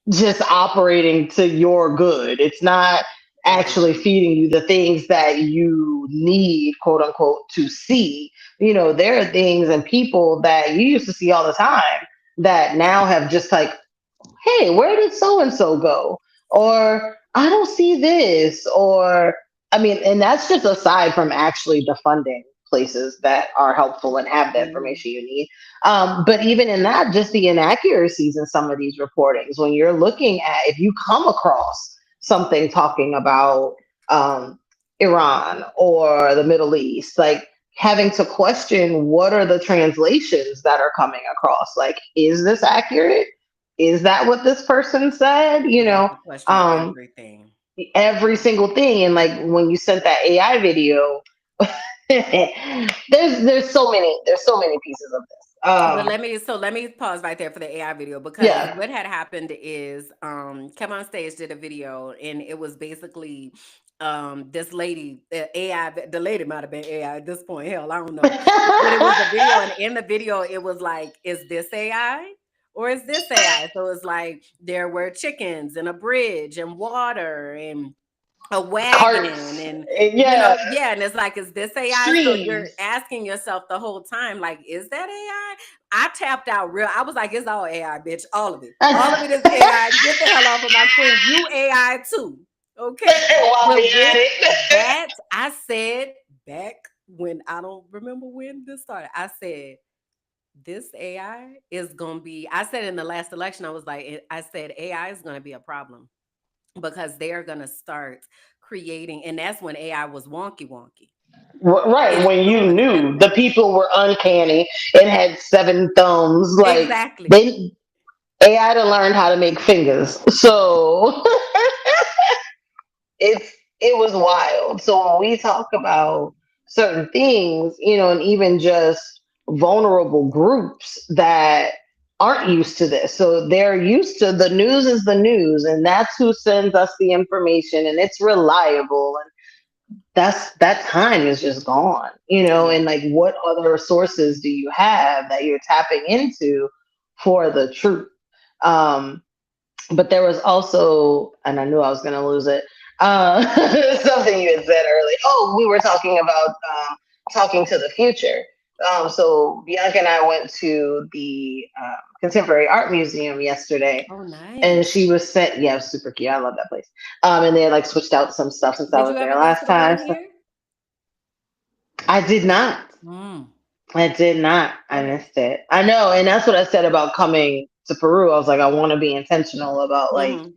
just operating to your good. It's not actually
Mhm.
feeding you the things that you need, quote unquote, to see. There are things and people that you used to see all the time that now have just like, hey, where did so and so go? Or I don't see this. Or, I mean, and that's just aside from actually defunding places that are helpful and have the
Mhm.
information you need. But even in that, just the inaccuracies in some of these reportings, when you're looking at, if you come across something talking about Iran or the Middle East, like having to question what are the translations that are coming across? Like, is this accurate? Is that what this person said?
You have to question everything.
Every single thing. And like when you sent that AI video, there's so many pieces of this.
But let me pause right there for the AI video, because
Yeah.
what had happened is Come On Stage did a video, and it was basically this lady, AI, the lady might have been AI at this point, hell, I don't know. But it was a video, and in the video it was like, is this AI? Or is this AI? So it's like there were chickens and a bridge and water and a wagon
Carts.
and
Yeah.
yeah, and it's like, is this AI? So you're
Streams.
asking yourself the whole time, like, is that AI? I tapped out real. I was like, it's all AI, bitch. All of it. All of it is AI. Get the hell off of my screen. You AI too. Okay.
While
But
we at
with
it.
that, I said back when, I don't remember when this started, I said, this AI is gonna be. I said in the last election, I was like, I said AI is gonna be a problem because they're gonna start creating, and that's when AI was wonky wonky.
Right,
It's
when you
so much better
knew the
now.
people were uncanny and had seven thumbs, like
Exactly.
they AI to learn how to make fingers. So it was wild. So when we talk about certain things, and even just vulnerable groups that aren't used to this. So they're used to the news is the news, and that's who sends us the information, and it's reliable, and that time is just gone,
Yeah.
and like what other sources do you have that you're tapping into for the truth? Um, but there was also, and I knew I was going to lose it. Something you had said earlier. Oh, we were talking about talking to the future. So Bianca and I went to the Contemporary Art Museum yesterday,
Oh,
and
nice.
she was sent. Yeah, it was super cute. I love that place. And they had, like, switched out some stuff since I
Did
was
you
there
ever go to
last
the one
time. So
here?
I did not.
Mm.
I did not. I
Okay.
missed it. I know, and that's what I said about coming to Peru. I was like, I want to be intentional about, like,
Mm-hmm.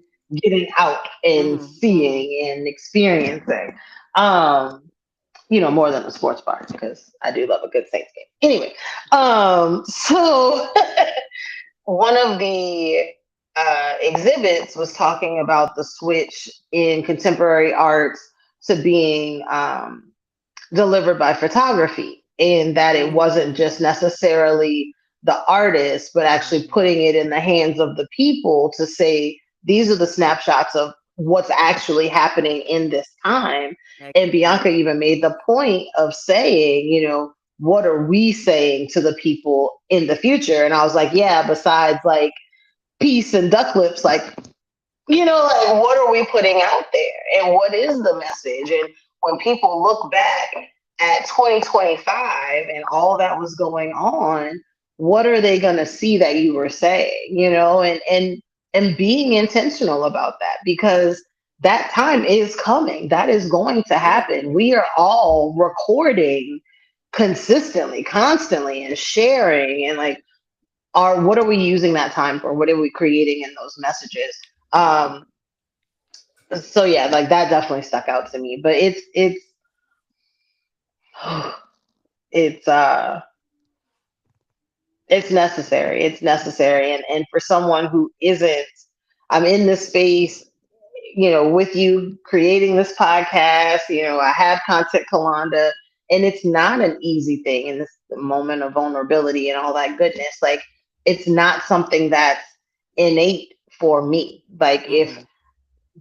getting out and
Mm-hmm. Mm-hmm.
seeing and experiencing. More than a sports bar because I do love a good Saints game. Anyway, so one of the exhibits was talking about the switch in contemporary arts to being delivered by photography, and that it wasn't
Mm.
just necessarily the artist, but actually
Mm.
putting it in the hands of the people to say, these are the snapshots of what's actually happening in this time. And Bianca
Exactly.
even made the point of saying, what are we saying to the people in the future? And I was like, yeah, besides like peace and duck lips, like, like what are we putting out there and what is the message? And when people look back at 2025 and all that was going on, what are they going to see that you were saying, and being intentional about that, because that time is coming. That is going to
Yeah.
happen. We are all recording consistently, constantly, and sharing, and like, what are we using that time for? What are we creating in those messages? Um, so yeah, like that definitely stuck out to me. But it's it's necessary. It's necessary, and for someone who isn't, I'm in this space, with you creating this podcast. I have content Kalonda, and it's not an easy thing in this moment of vulnerability and all that goodness. Like, it's not something that's innate for me. Like, if
Mm-hmm.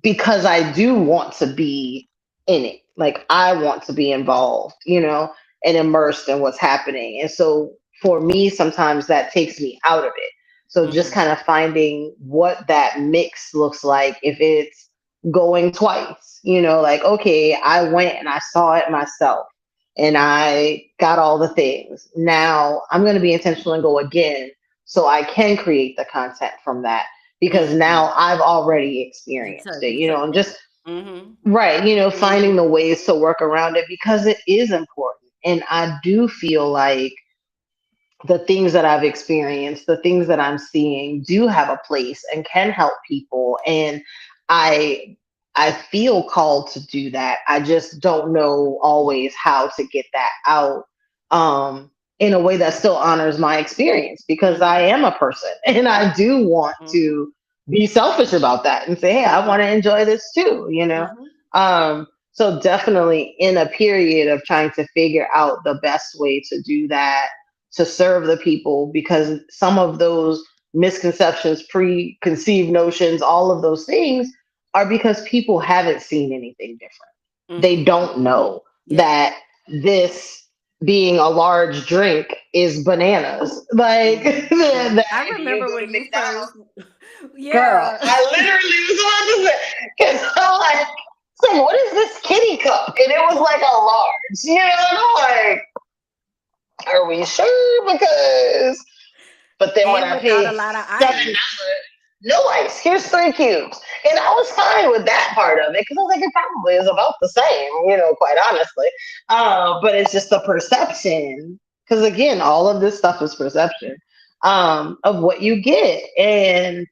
because I do want to be in it. Like, I want to be involved, and immersed in what's happening. And so for me, sometimes that takes me out of it. So just
Mm-hmm.
kind of finding what that mix looks like, if it's going twice, like, okay, I went and I saw it myself and I got all the things. Now I'm going to be intentional and go again so I can create the content from that, because
Mm-hmm.
now I've already
You
experienced
took
it,
you took
and
that.
just
Mm-hmm.
right, finding
Mm-hmm.
the ways to work around it, because it is important. And I do feel like the things that I've experienced, the things that I'm seeing do have a place and can help people. And I I feel called to do that. I just don't know always how to get that out in a way that still honors my experience, because I
Mm-hmm.
am a person and I do want
Mm-hmm.
to be selfish about that and say, hey, I want
Mm-hmm.
to enjoy this too.
Mm-hmm.
So definitely in a period of trying to figure out the best way to do that, to serve the people, because some of those misconceptions, preconceived notions, all of those things are because people haven't seen anything different. They
Mm-hmm.
don't know
Yeah.
that this being a large drink is bananas. Like,
Mm-hmm. Yeah.
that
I
if you
remember
go to
when you
McDonald's,
first.
girl,
Yeah.
I literally was about to say, because I'm like, so what is this kitty cup? And it was like a large, and I'm like, are we sure? Because but then when
And
I
without a
paid
lot of
$7,
ice.
no ice, here's 3 cubes. And I was fine with that part of it, because I was like, it probably is about the same, quite honestly. But it's just the perception, because again, all of this stuff is perception of what you get. And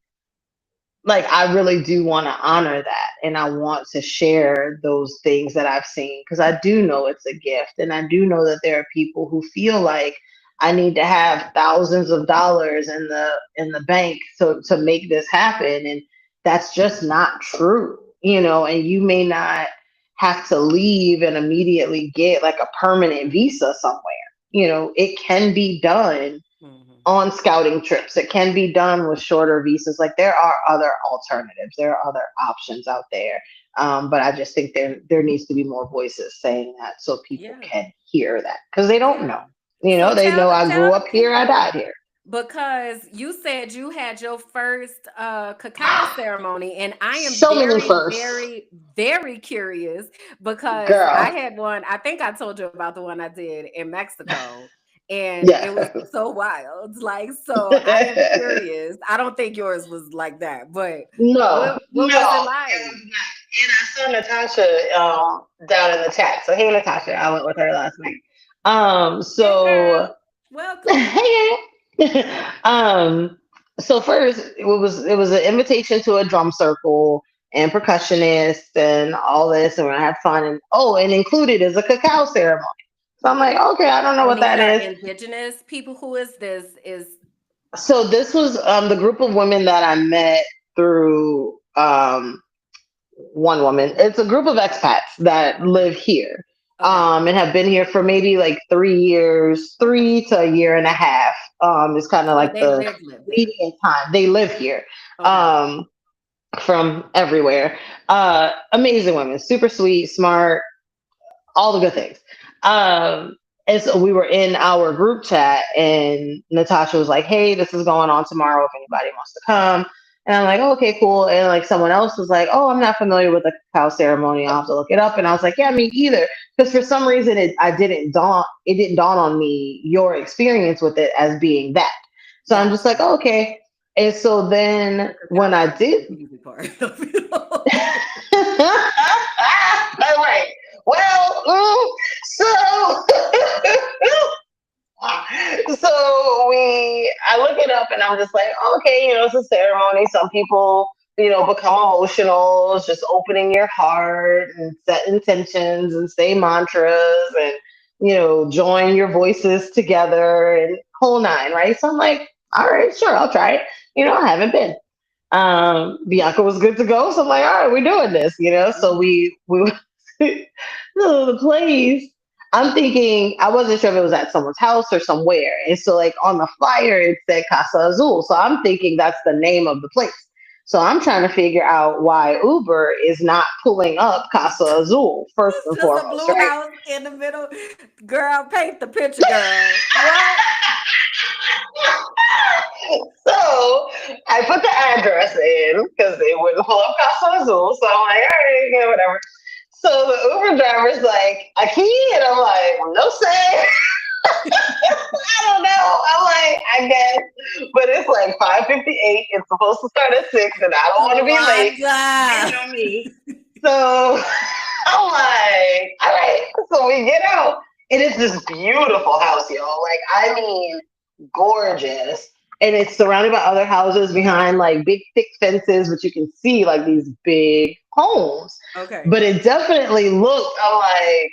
like, I really do want to honor that. And I want to share those things that I've seen because I do know it's a gift. And I do know that there are people who feel like I need to have thousands of dollars in the bank to make this happen. And that's just not true, you know, and you may not have to leave and immediately get like a permanent visa somewhere. You know, it can be done
Mhm.
on scouting trips. It can be done with shorter visas. Like, there are other alternatives. There are other options out there. But I just think there needs to be more voices saying that so people
Yeah.
can hear that because they don't know.
Yeah.
You know,
So
they know I
tell
grew
the
up here, I
people,
died here.
because you said you had your first cacao ceremony, and I am
So many
very,
firsts,
very, very curious because I
girl.
had one. I think I told you about the one I did in Mexico, and it was
Yeah.
so wild. Like, so I am curious. I don't think yours was like that, but
No,
what was it
no, it
like?
was not. And I saw Natasha down in the chat. So hey, Natasha, I went with her last night.
Hey,
So
girl, welcome.
um, so first it was an invitation to a drum circle and percussionist and all this, and we had fun. And oh, and included is a cacao ceremony. So I'm like,
Okay.
okay, I don't know
And
what
these
that
are
is.
indigenous people. Who is this? Is
So this was the group of women that I met through one woman. It's a group of expats that
okay.
live here
Okay.
and have been here for maybe like 3 years, 3 to a year and a half. Is kind of
So
like
they
the
live there.
median time. They live here
Okay.
um, from everywhere. Amazing women, super sweet, smart, all the good things. Um, and so we were in our group chat, and Natasha was like, "Hey, this is going on tomorrow. If anybody wants to come." And I'm like, oh, "Okay, cool." And like someone else was like, "Oh, I'm not familiar with the cacao ceremony. I'll have to look it up." And I was like, "Yeah, me either." Because for some reason, it didn't dawn on me your experience with it as being that. So I'm just like,
Gotcha.
oh, okay. And so then
The
when
cacao
I
part is
did,
the easy part of it all.
all right. Well, so I look it up and I'm just like, okay, you know, it's a ceremony. Some people, you know, become emotional. It's just opening your heart and set intentions and say mantras and, you know, join your voices together and whole nine, right? So I'm like, all right, sure, I'll try it. You know, I haven't been. Bianca was good to go. So I'm like, all right, we're doing this, you know? So
Mhm.
we so the place, I'm thinking, I wasn't sure if it was at someone's house or somewhere. And so, like, on the flyer, it said Casa Azul. So I'm thinking that's the name of the place. So I'm trying to figure out why Uber is not pulling up Casa Azul, first
It's
and
just a
foremost,
blue
right?
house in the middle. Girl, paint the picture, girl. What?
So I put the address in because they wouldn't pull up Casa Azul. So I'm like, all right, yeah, whatever. So the Uber driver's like, a key? And I'm like, no, sir. I don't know. I'm like, I guess. But it's like 5:58. It's supposed to start at 6, and I don't want to be late. You
Kalonda.
know me. So I'm like, all right. So we get out. It is this beautiful house, y'all. Like, I mean, gorgeous. And it's surrounded by other houses behind like big thick fences, but you can see like these big homes.
Okay.
But it definitely looked, I'm like,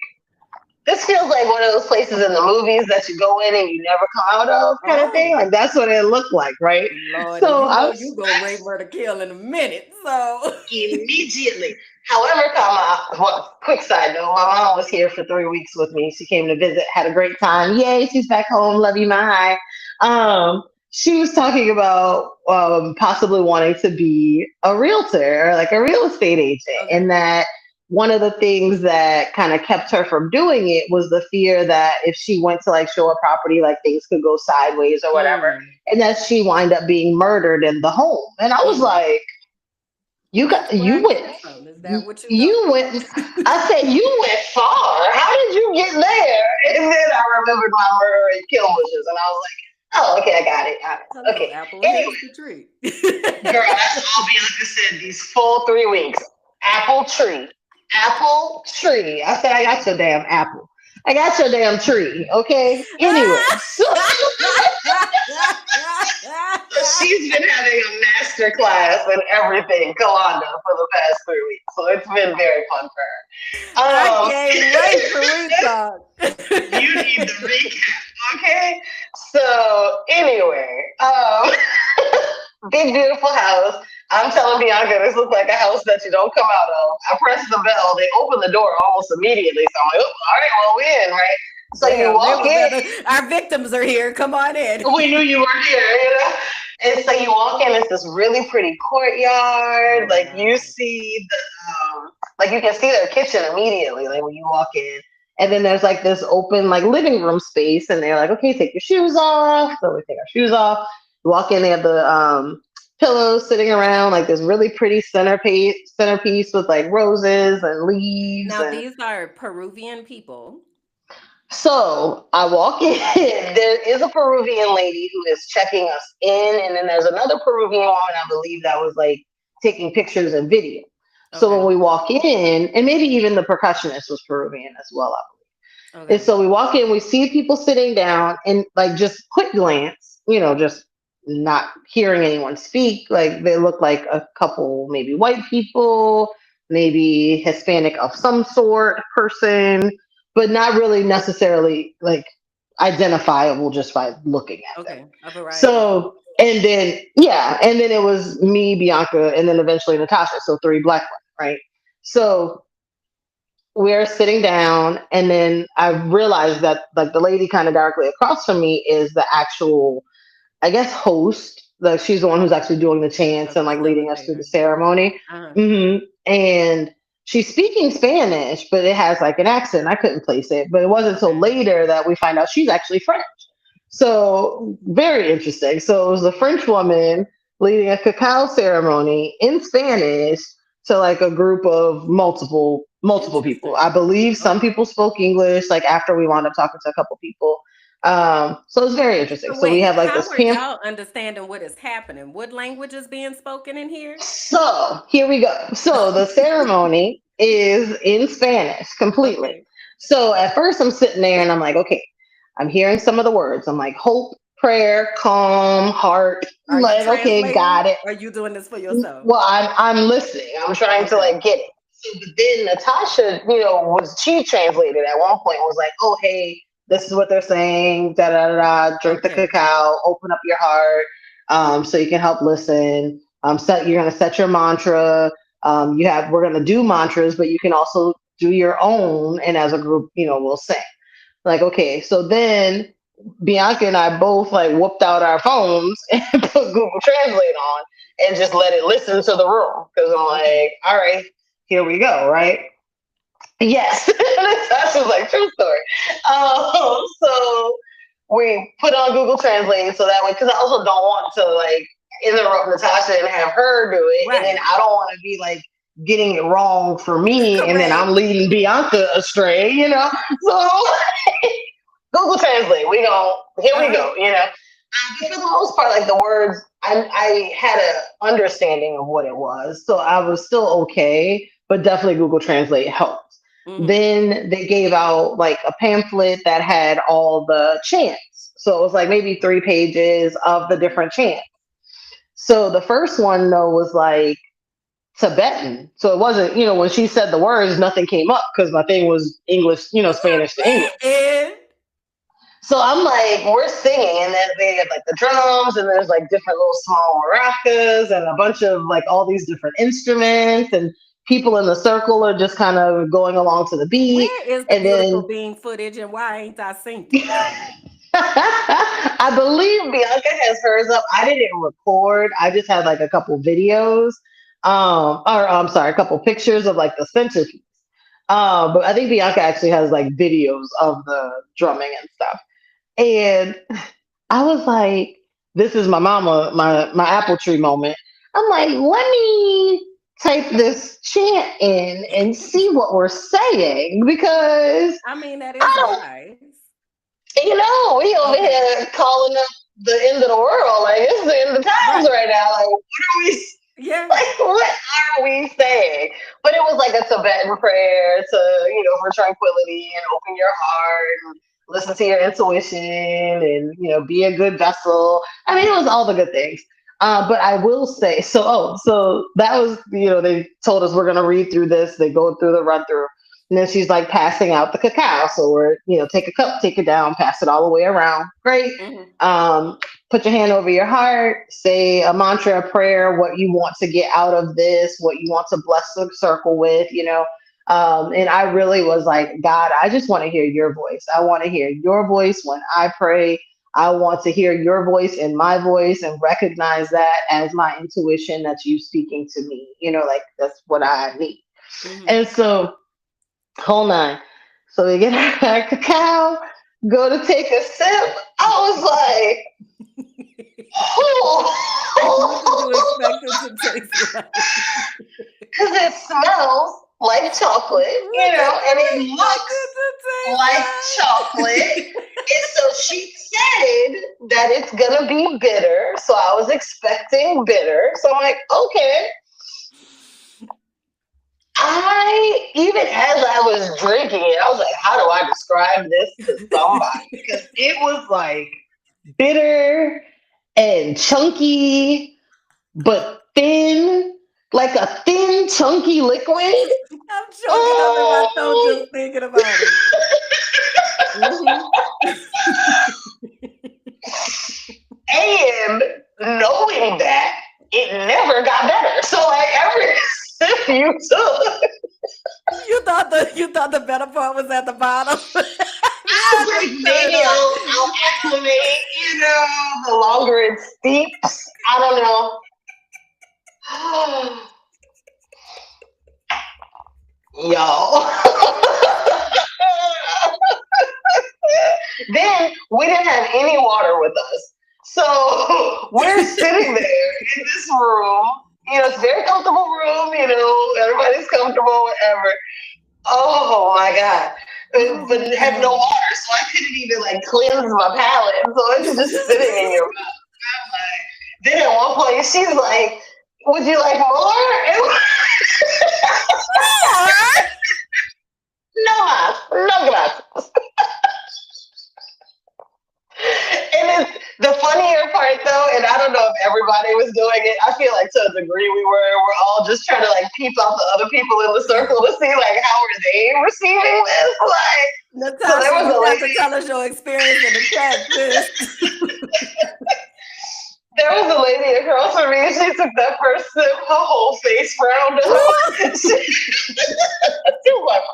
this feels like one of those places in the movies that you go in and you never come out of kind of thing.
Oh,
Like, that's what it looked like, right?
Lord. And
So
you
I
know
was
you gonna rape, murder, kill in a minute. So
immediately. However, well, quick side note, my mom was here for 3 weeks with me. She came to visit, had a great time. Yay, she's back home. Love you, my high. She was talking about possibly wanting to be a realtor or like a real estate agent,
okay.
and that one of the things that kind of kept her from doing it was the fear that if she went to like show a property, like things could go sideways or whatever,
Mm,
and that she wind up being murdered in the home. And I was
mm.
like,
That's where I
you went,
came from. Is that what you thought?
you went. I said you went far. How did you get there? And then I remembered my murder and kill wishes, and I was like, oh, okay, I got it.
Hello,
Okay.
Apple.
Anyway,
Here's the tree.
girl, that's all Bianca said. These full 3 weeks, apple tree, apple tree. I said I got your damn apple. I got your damn tree, okay? Anyway, so she's been having a master class in everything, Kalonda, for the past 3 weeks. So it's been very fun for her.
I can't wait till we talk.
You need the recap, okay? So anyway, big beautiful house. I'm telling Bianca, this looks like a house that you don't come out of. I press the bell, they open the door almost immediately. So I'm like, oh, all right, well, we're in, right? So
Damn,
you walk in.
our victims are here. Come on in.
We knew you were here, you know? And so you walk in, it's this really pretty courtyard.
Oh,
Like you
wow.
see like you can see their kitchen immediately, like when you walk in. And then there's like this open like living room space, and they're like, okay, take your shoes off. So we take our shoes off. You walk in, they have the pillows sitting around, like this really pretty centerpiece with like roses and leaves.
Now,
And
these are Peruvian people.
so I walk in, there is a Peruvian lady who is checking us in, and then there's another Peruvian woman, I believe, that was like taking pictures and video. So
Okay.
when we walk in, and maybe even the percussionist was Peruvian as well, I believe. And
Okay.
so we walk in, we see people sitting down, and like just quick glance, just not hearing anyone speak, like they look like a couple, maybe white people, maybe Hispanic of some sort person, but not really necessarily like identifiable just by looking at them.
Okay. A variety of
So,
people.
and then, yeah, and then it was me, Bianca, and then eventually Natasha. So three black women, right? So we're sitting down, and then I realized that like the lady kind of directly across from me is the actual, I guess, host. Like she's the one who's actually doing the chants
A
and like leading us through the
facilitator.
ceremony.
Uh-huh.
And she's speaking Spanish, but it has like an accent. I couldn't place it, but it wasn't until
Okay.
later that we find out she's actually French. So very interesting. So it was a French woman leading a cacao ceremony in Spanish to like a group of multiple people. I
Interesting.
believe some
Okay.
people spoke English. Like after we wound up talking to a couple people, so it's very interesting.
So
So we
wait,
have like
how
this
are
pamphlet.
y'all understanding what is happening? What language is being spoken in here?
So here we go. So the ceremony is in Spanish completely.
Okay.
So at first I'm sitting there and I'm like, okay, I'm hearing some of the words. I'm like, hope, prayer, calm, heart. I'm
Are you
like, okay, got
translating?
it.
Or are you doing this for yourself?
Well, I'm listening. I'm trying to
Okay.
like get it. So, but then Natasha, she translated at one point, was like, oh hey, this is what they're saying. Da da da da. Drink the
Okay.
cacao. Open up your heart, so you can help listen. You're gonna set your mantra. We're gonna do mantras, but you can also do your own, and as a group, we'll sing. Like, okay, so then Bianca and I both like whooped out our phones and put Google Translate on and just let it listen to the room. Because I'm
Okay.
like, all right, here we go, right? Yes. That's just like true story. So we put on Google Translate so that way, because I also don't want to like interrupt Natasha and have her do it. And then
Right.
I don't want to be like getting it wrong for me and then
Correct.
I'm leading Bianca astray. So Google Translate. Here we
Uh-huh.
go. But for the most part, like the words, I had an understanding of what it was, so I was still okay. But definitely Google Translate helped.
Mm-hmm.
Then they gave out like a pamphlet that had all the chants. So it was like maybe 3 pages of the
Okay.
different chants. So the first one though was like Tibetan. So it wasn't, when she said the words, nothing came up because my thing was English, Spanish to English.
And
So I'm like, we're singing, and then they have like the drums, and there's like different little small maracas, and a bunch of like all these different instruments, and people in the circle are just kind of going along to the beat.
where is the
And
beautiful
then
being footage and why ain't I seen it?
I believe Bianca has hers up. I didn't record, I just had like a couple videos, or I'm sorry, a couple pictures of like the centerpiece. But I think Bianca actually has like videos of the drumming and stuff. And I was like, this is my mama, my apple tree moment. I'm like, let me type this chant in and see what we're saying because
I mean, that is
I don't,
wise.
we over
Okay.
here calling up the end of the world. Like, it's the end of times
Right.
right now. Like, what are we?
Yeah.
Like, what are we saying? But it was like a Tibetan prayer to, for tranquility and open your heart and listen to your intuition and, be a good vessel. I mean, it was all the good things. But I will say, so that was, they told us we're going to read through this. They go through the run through. And then she's like passing out the cacao. So we're, take a cup, take it down, pass it all the way around. Great.
Mm-hmm.
Put your hand over your heart, say a mantra, a prayer, what you want to get out of this, what you want to bless the circle with. And I really was like, God, I just want to hear your voice. I want to hear your voice when I pray. I want to hear your voice in my voice and recognize that as my intuition, that's you speaking to me. Like that's what I need.
Mm-hmm.
And so, hold on. So we get our cacao, go to take a sip. I was like,
What did you expect it to taste like?
because it smells like chocolate, and it looks like chocolate. And so she said that it's gonna be bitter. So I was expecting bitter. So I'm like, okay. Even as I was drinking it, I was like, how do I describe this to somebody? Because it was like bitter and chunky, but thin, like a thin, chunky liquid.
I'm choking up in my throat just thinking about it.
And knowing that, it never got better. So like every sip you took,
you thought the better part was at the bottom.
I was like, maybe I'll acclimate, the longer it steeps. I don't know. Y'all. Then we didn't have any water with us. So we're sitting there in this room. It's a very comfortable room, everybody's comfortable, whatever. Oh my God. But it had no water, so I couldn't even like cleanse my palate. So it's just sitting in your mouth. I'm like, then at one point she's like, would you like more? No más, no gracias. And the funnier part though, and I don't know if everybody was doing it, I feel like to a degree we're all just trying to like peep out the other people in the circle to see like how are they receiving this. Like
Natasha,
so there was
you
a
have
lady,
to tell us your experience in the chat, sis.
there was a lady across from me, she took that first sip, her whole face frowned up. She was like,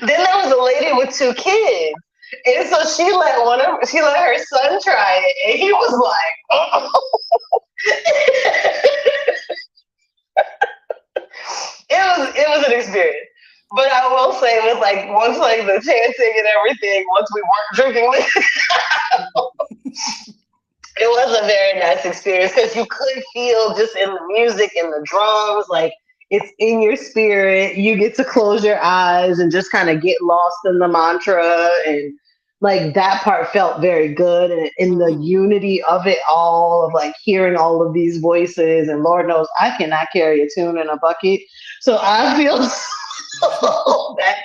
then there was a lady with 2 kids. And so she let her son try it, and he was like, it was an experience. But I will say, it was like once like the chanting and everything, once we weren't drinking it was a very nice experience because you could feel just in the music and the drums, like it's in your spirit. You get to close your eyes and just kind of get lost in the mantra. And like that part felt very good. And in the unity of it all, of like hearing all of these voices, and Lord knows I cannot carry a tune in a bucket. So I feel so bad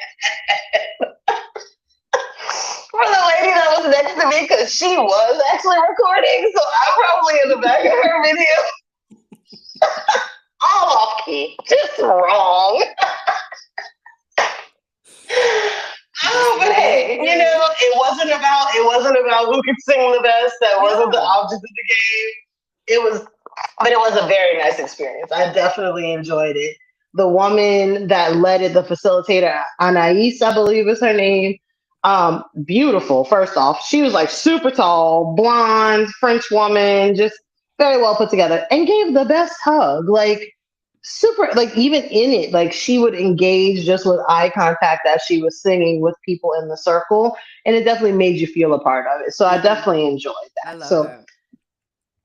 for the lady that was next to me because she was actually recording. So I'm probably in the back of her video. All off key, just wrong. Oh, but hey, it wasn't about who could sing the best. That wasn't the object of the game. But it was a very nice experience. I definitely enjoyed it. The woman that led it, the facilitator, Anais, I believe is her name. Beautiful. First off, she was like super tall, blonde, French woman, just very well put together, and gave the best hug. Like super, like even in it, like she would engage just with eye contact as she was singing with people in the circle, and it definitely made you feel a part of it. So I definitely enjoyed that.
I love that.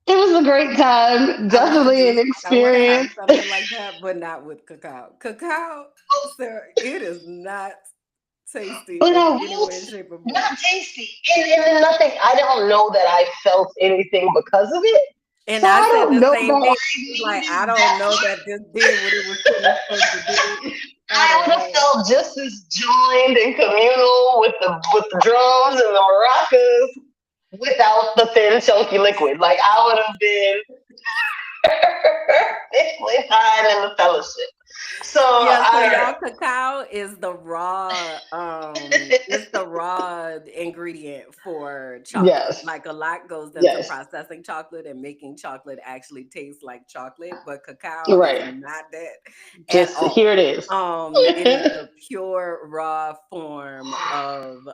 It was a great time. Definitely an experience.
I want to have something like that, but not with cacao. Cacao, sir, it is not tasty
But
in any way, shape, or form.
Not tasty. And nothing, I don't know that I felt anything because of it.
And
So
I
I
said
don't
the
know
same
about
thing. It's like, I
IVs
don't
that
know that this did what it was supposed to do. I
I
don't
would have
know.
felt just as joined and communal with the drums and the maracas without the thin, chunky liquid. Like I would have been perfectly fine in the fellowship. So
Yeah, so
I
y'all cacao is the raw it's the raw ingredient for chocolate.
yes,
Like a lot goes into
yes,
processing chocolate and making chocolate actually taste like chocolate, but cacao
you're
is
right.
not that at
Just here
all.
it is.
It is the pure raw form of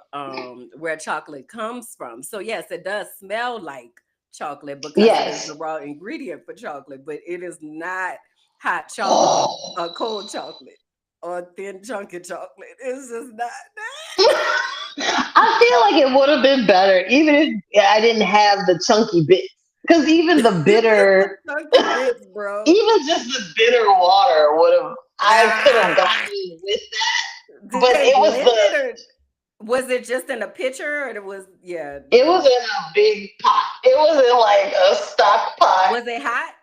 where chocolate comes from. So yes, it does smell like chocolate because it is the
Yes.
raw ingredient for chocolate, but it is not hot chocolate or cold chocolate or thin chunky chocolate. It's just not
I feel like it would have been better even if I didn't have the chunky bits. Because even
that.
the
Just the
bitter,
chunky bits, bro.
even just the bitter water would have, I could have
Ah,
gotten with that.
did
But
they
it was
blend
the,
it or was it just in a pitcher or it was yeah,
it was
the
in a big pot. It was in like a stock pot.
was it hot?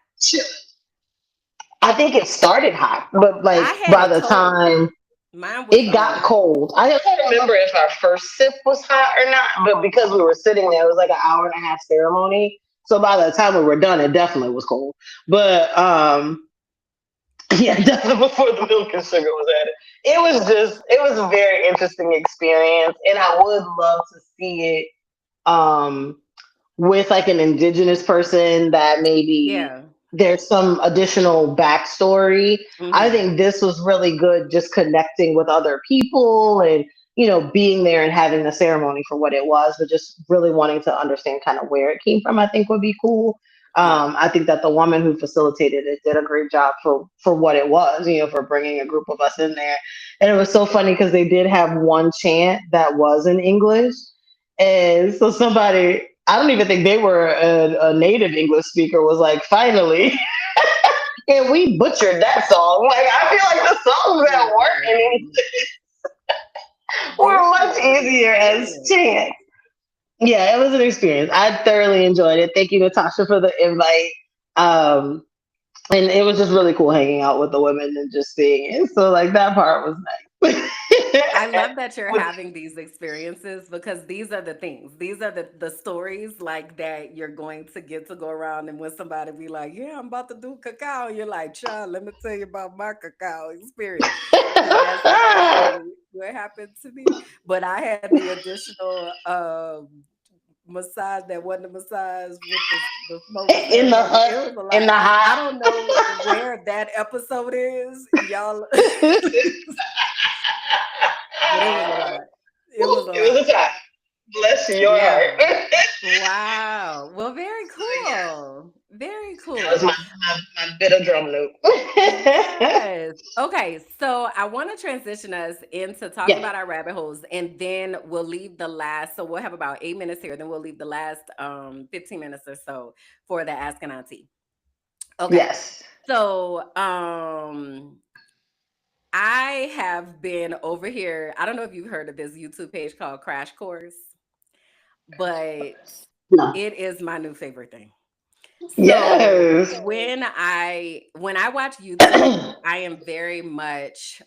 I think it started hot, but like
I had
by
it
the
cold.
time
Mine was
it got cold, I don't remember if our first sip was hot or not, but because we were sitting there, it was like an hour and a half ceremony. So by the time we were done, it definitely was cold. But yeah, definitely before the milk and sugar was added. It was a very interesting experience, and I would love to see it um with like an indigenous person that maybe
yeah.
there's some additional backstory. I
Hmm.
think this was really good just connecting with other people and, being there and having the ceremony for what it was, but just really wanting to understand kind of where it came from, I think would be cool.
Yeah.
I think that the woman who facilitated it did a great job for what it was, for bringing a group of us in there. And it was so funny because they did have one chant that was in English. And so somebody, I don't even think they were a native English speaker, was like, finally. And we butchered that song. Like, I feel like the songs that weren't in English
Man,
were
this
much
was an
easier as
experience.
chants. Yeah, it was an experience. I thoroughly enjoyed it. Thank you, Natasha, for the invite. Um, and it was just really cool hanging out with the women and just seeing it. So, like, that part was nice.
I love that you're
With-
having these experiences because these are the things. These are the stories like that you're going to get to go around and when somebody be like, "Yeah, I'm about to do cacao," you're like, "Child, let me tell you about my cacao experience." Because that's exactly what happened to me. But I had the additional massage that wasn't a massage with the smoke
in the
ceremony.
hut,
It was a
in
lot.
the
I
hot.
don't know where that episode is, y'all. But it was a lot. It was a
It
lot.
was a time. Bless your
Yeah.
heart.
Wow. Well, very
So, yeah,
cool. Very
that was
cool.
my bit of drum note.
Yes. Okay. So I want to transition us into talk
Yeah.
about our rabbit holes and then we'll leave the last. So we'll have about 8 minutes here. Then we'll leave the last 15 minutes or so for the Ask an Auntie. Okay.
Yes.
So I have been over here. I don't know if you've heard of this YouTube page called Crash Course, but
No.
it is my new favorite thing. So
Yes.
when I watch YouTube, I am very much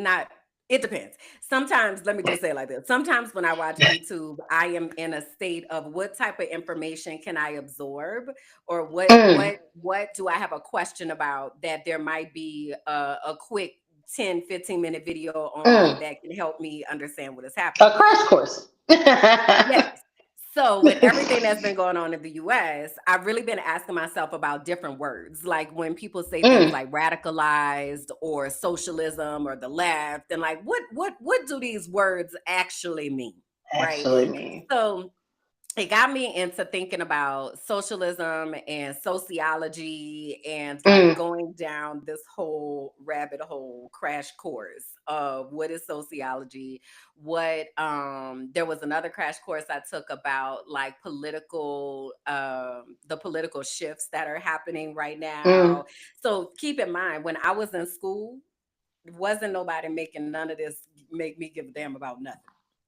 not it depends. Sometimes let me just say it like this. Sometimes when I watch YouTube, I am in a state of what type of information can I absorb or what
Mm,
what what do I have a question about that there might be a quick 10-15 minute video on
mm.
that can help me understand what is
A
happening.
crash course.
Yes. So with everything that's been going on in the US, I've really been asking myself about different words. Like when people say things
Mm,
like radicalized or socialism or the left and like what do these words actually mean? Right?
actually, me.
So it got me into thinking about socialism and sociology and like
Mm,
going down this whole rabbit hole crash course of what is sociology, what there was another crash course I took about like political the political shifts that are happening right
mm.
now. So keep in mind when I was in school, wasn't nobody making none of this make me give a damn about nothing.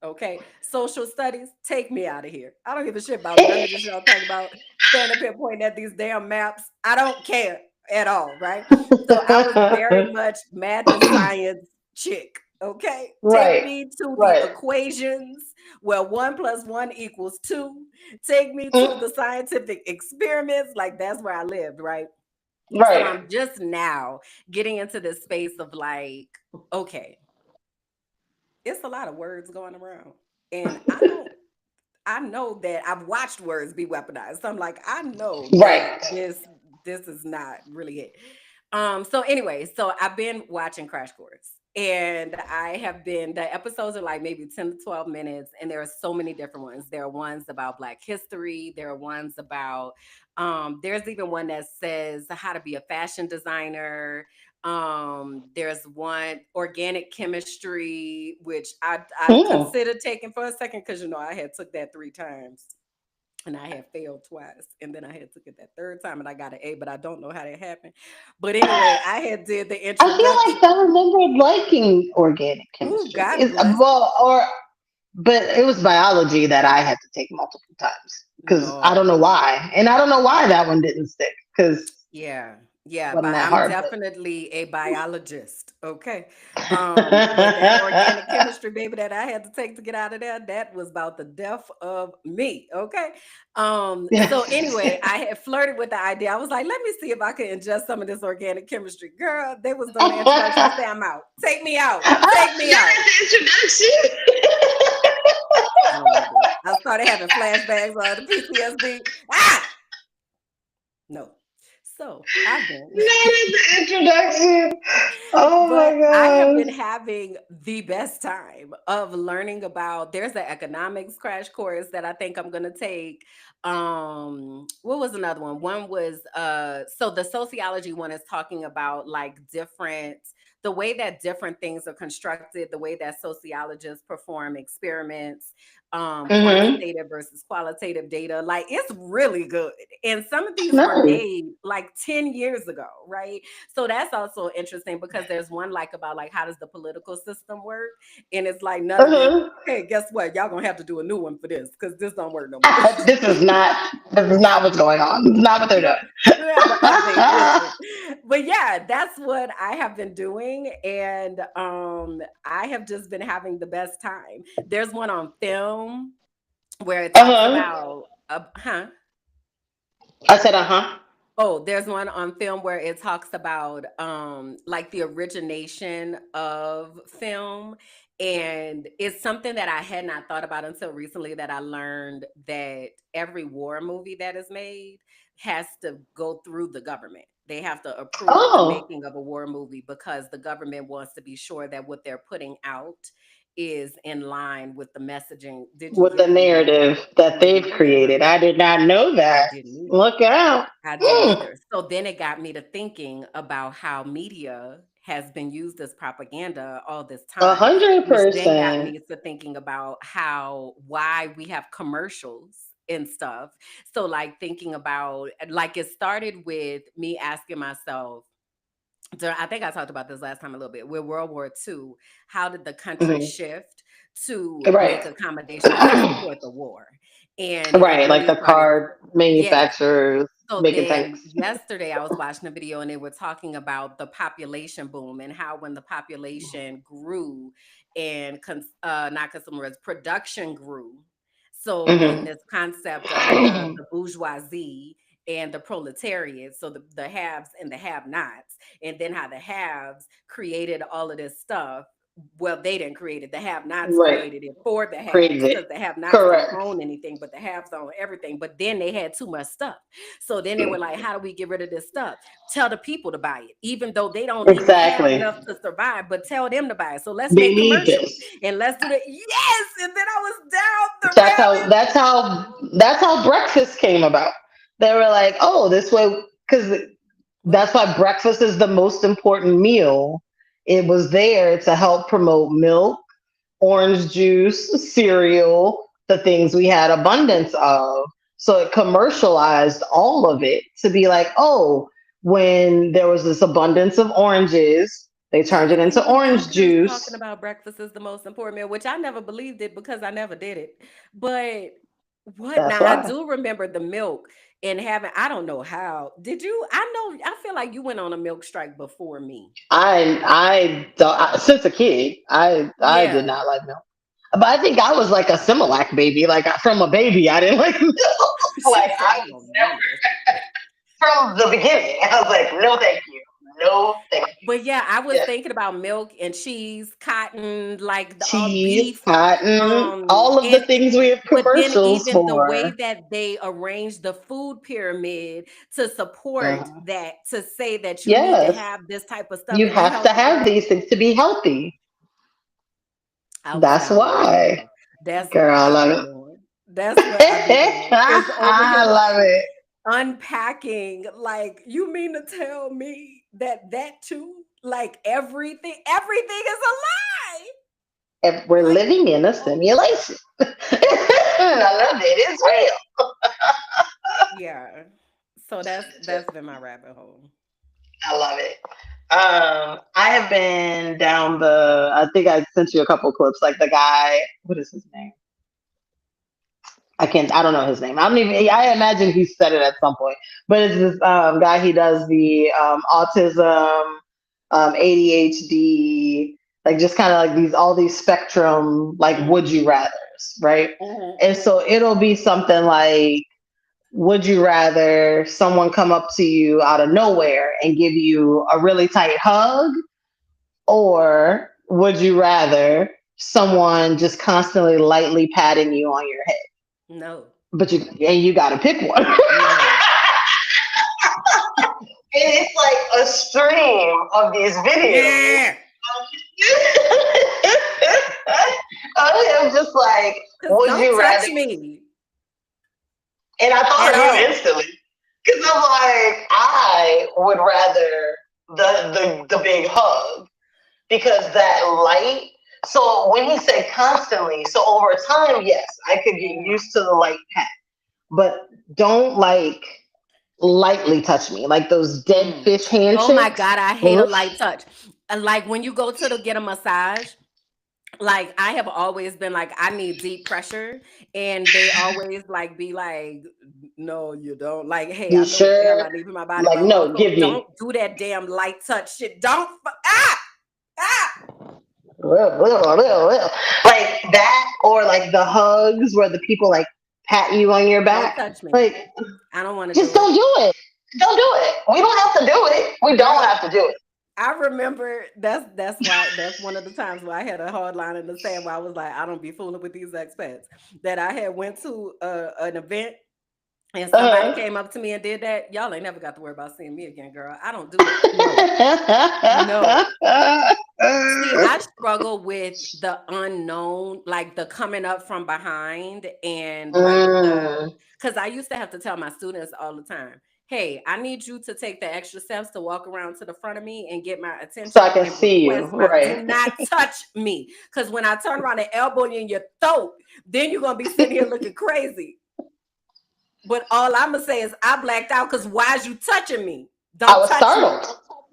Okay. Social studies, take me out of here. I don't give a shit about none of this y'all talking about. Stand up here pointing at these damn maps. I don't care at all, right? So I was very much math and science chick. Okay. Take
Right.
me to the
Right.
equations where one plus one equals two. Take me to
Mm,
the scientific experiments. Like that's where I lived, right? So
right.
I'm just now getting into this space of like, okay, it's a lot of words going around. And I know that I've watched words be weaponized. So I'm like, I know that
Right.
this is not really it. So anyway, so I've been watching Crash Course. And I have been the episodes are like maybe 10 to 12 minutes, and there are so many different ones. There are ones about Black history, there are ones about there's even one that says how to be a fashion designer. There's one organic chemistry, which I
Mm.
considered taking for a second because I had took that 3 times and I had failed twice, and then I had took it that third time and I got an A, but I don't know how that happened. But anyway, I had did the
I feel
introduction.
like I remember liking organic
Ooh,
chemistry.
God bless.
Well, or but it was biology that I had to take multiple times because I don't know
No.
why, and I don't know why that one didn't stick because it
Yeah, yeah,
wasn't
but
that
I'm
hard. But
definitely a biologist. Okay. But that organic chemistry, baby, that I had to take to get out of there, that was about the death of me. Okay. So anyway, I had flirted with the idea. I was like, let me see if I could ingest some of this organic chemistry. Girl, they was doing the introduction. I say, I'm out. Take me out. Take me
You're
out.
at the introduction.
Oh my God. I started having flashbacks on the PTSD. Ah, no. So I've been.
Not at the introduction. Oh
But
my
I have
gosh.
been having the best time of learning about there's an economics crash course that I think I'm going to take. What was another one? One was so the sociology one is talking about like different the way that different things are constructed, the way that sociologists perform experiments,
Mm-hmm.
quantitative versus qualitative data. Like it's really good. And some of these were
Nice.
made like 10 years ago, right? So that's also interesting because there's one like about like how does the political system work? And it's like none of this.
Uh-huh.
Hey, guess what? Y'all gonna have to do a new one for this because this don't work no more.
This is not what's going on. It's not what they're
Yeah,
doing.
we have an update. Listen, but yeah, that's what I have been doing, and I have just been having the best time. There's one on film where it talks
Uh-huh.
about, huh?
I said uh-huh.
Oh, there's one on film where it talks about like the origination of film, and it's something that I had not thought about until recently that I learned that every war movie that is made has to go through the government. They have to approve the
Oh,
making of a war movie because the government wants to be sure that what they're putting out is in line with the messaging. Did you
with the
yeah, you didn't
narrative that they've
you didn't know
created.
that?
I did not know
I
that.
didn't either.
Look out.
I didn't
Mm,
either. So then it got me to thinking about how media has been used as propaganda all this
a
time,
hundred
which then got
percent.
me to thinking about why we have commercials and stuff. So like thinking about like it started with me asking myself, I think I talked about this last time a little bit. With World War II, how did the country
Mhm.
shift to make
Right.
accommodations to support the war? And it
Right. Like
really
the
started,
card
yes.
manufacturers
So
making tanks.
then yesterday I was watching a video and they were talking about the population boom and how when the population grew and not consumer as production grew. So in
Hmm.
this concept of the bourgeoisie and the proletariat, so the haves and the have-nots, and then how the haves created all of this stuff. Well, they didn't create it. The have-nots
Right.
created it for the haves
Created it.
because the have-nots don't
Correct.
own anything, but the haves own everything. But then they had too much stuff. So then they were like, how do we get rid of this stuff? Tell the people to buy it, even though they don't even have
Exactly.
enough to survive, but tell them to buy it. So let's
They
make
need
commercials
this.
and let's do that. Yes. And then I was down the
That's how
rabbit.
that's how that's how breakfast came about. They were like, oh, this way because
What?
that's why breakfast is the most important meal. It was there to help promote milk, orange juice, cereal, the things we had abundance of. So it commercialized all of it to be like, oh, when there was this abundance of oranges, They turned it
See,
into
the
orange
doctors talking
juice.
about breakfast is the most important meal, which I never believed it because I never did it. But what
That's
now? I
why.
do remember the milk and having, I don't know how. Did you? I know, I feel like you went on a milk strike before me.
Since a kid, I did
Yeah.
not like milk. But I think I was like a Similac baby. Like from a baby, I didn't like milk.
She
Like
said,
I
I'm
was
a
never
minimalist.
from the beginning. I was like, no, thank you, no, thank you.
But yeah, I was
Yeah.
thinking about milk and cheese, cotton, like the all
Cheese,
beef,
cotton, all of the
and
things we have
but then
commercials
even the way
for.
that they arrange the food pyramid to support
Uh,
that, to say that you need to
yes,
have this type of stuff
you
to be
have to
healthy,
have
girl.
these things to be healthy.
I was
That's
down with it,
why,
girl. That's what
girl. I
I
love
be
it.
doing. That's what I be doing. Is over here
I love
like
it.
unpacking. Like, you mean to tell me that that too? Like everything is a lie.
If we're
Like,
living in a simulation. I love it. It's real.
yeah. So
Just,
that's been my rabbit hole.
I love it. I have been down the. I think I sent you a couple clips. Like the guy. What is his name? I can't. I don't know his name. I don't even. I imagine he said it at some point. But it's this guy. He does the autism, ADHD, like just kind of like these all these spectrum like would
Mm-hmm.
you rather's, right? And
Mm-hmm.
so it'll be something like, would you rather someone come up to you out of nowhere and give you a really tight hug, or would you rather someone just constantly lightly patting you on your head?
No.
But you got to pick one. And
No.
it's like a stream of these videos.
Yeah.
I am just like,
Cause
would
don't
you rather?
touch me
And I thought
at
of you
all.
instantly because I'm like, I would rather the big hug because that light. So when he said constantly, so over time, yes, I could get
Mhm.
used to the light pat, but don't like lightly touch me like those dead
Mm.
fish
Oh my
handshakes.
God, I hate a light touch. And like when you go to get a massage, like I have always been like, I need deep pressure. And they always like be like, no, you don't. Like, hey,
You
I know what the hell
sure?
I need for my body,
Like,
but
no,
also
give
don't
me.
do that damn light touch shit. Don't ah!
Like that, or like the hugs where the people like pat you on your
Don't
back.
touch me.
Like,
I don't want to
just
do it.
don't do it. Don't do it. We don't have to do it. We don't
Girl,
have to do it.
I remember that's why that's one of the times where I had a hard line in the sand where I was like, I don't be fooling with these expats. That I had went to an event and somebody
Uh-huh.
came up to me and did that. Y'all ain't never got to worry about seeing me again, girl. I don't do that. No, no. See, I struggle with the unknown, like the coming up from behind and like
Mm.
because I used to have to tell my students all the time, hey, I need you to take the extra steps to walk around to the front of me and get my
So I
attention
can
and
see you,
request my, do
right?
not touch me. Because when I turn around and elbow you in your throat, then you're going to be sitting here looking crazy. But all I'm going to say is I blacked out because why is you touching me?
I
Don't
was
touch me.
startled.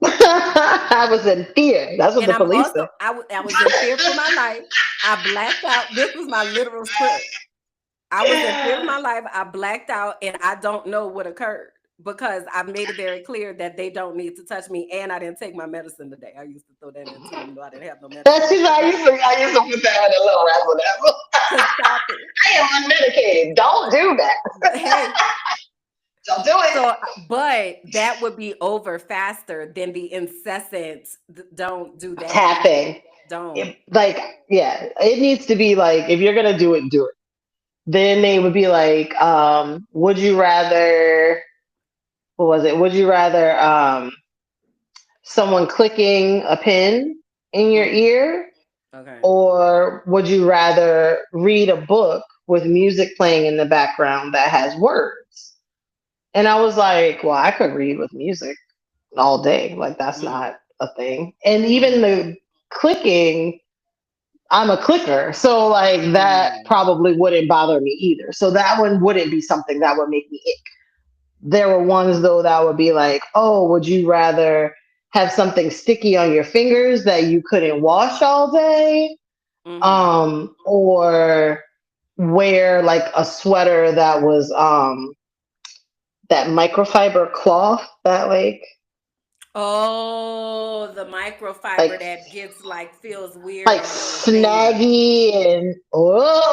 I was in fear. That's what
And
the
I'm
police
also,
said.
I was in fear for my life. I blacked out. This was my literal script. I was in fear of my life. I blacked out and I don't know what occurred because I've made it very clear that they don't need to touch me. And I didn't take my medicine today. I used to throw that in too, even though I didn't have no medicine.
That's just I used to put that in a little razzle dazzle.
Cause stop it.
I am unmedicated. Don't do that.
Hey,
Don't do it.
so but that would be over faster than the incessant. Don't do that either.
Tapping.
Don't.
Like, yeah, it needs to be like, if you're gonna do it, do it. Then they would be like, would you rather? What was it? Would you rather someone clicking a pin in your
Mm,
ear,
okay.
or would you rather read a book with music playing in the background that has words? And I was like, well, I could read with music all day. Like that's
Mm,
not a thing. And even
mm,
the clicking, I'm a clicker. So like that
mm.
probably wouldn't bother me either. So that one wouldn't be something that would make me ick. There were ones though that would be like, oh, would you rather have something sticky on your fingers that you couldn't wash all day,
Mm-hmm.
or wear like a sweater that was that microfiber cloth that
Oh, the
like
microfiber that gets like feels weird
like
on your finger.
snaggy and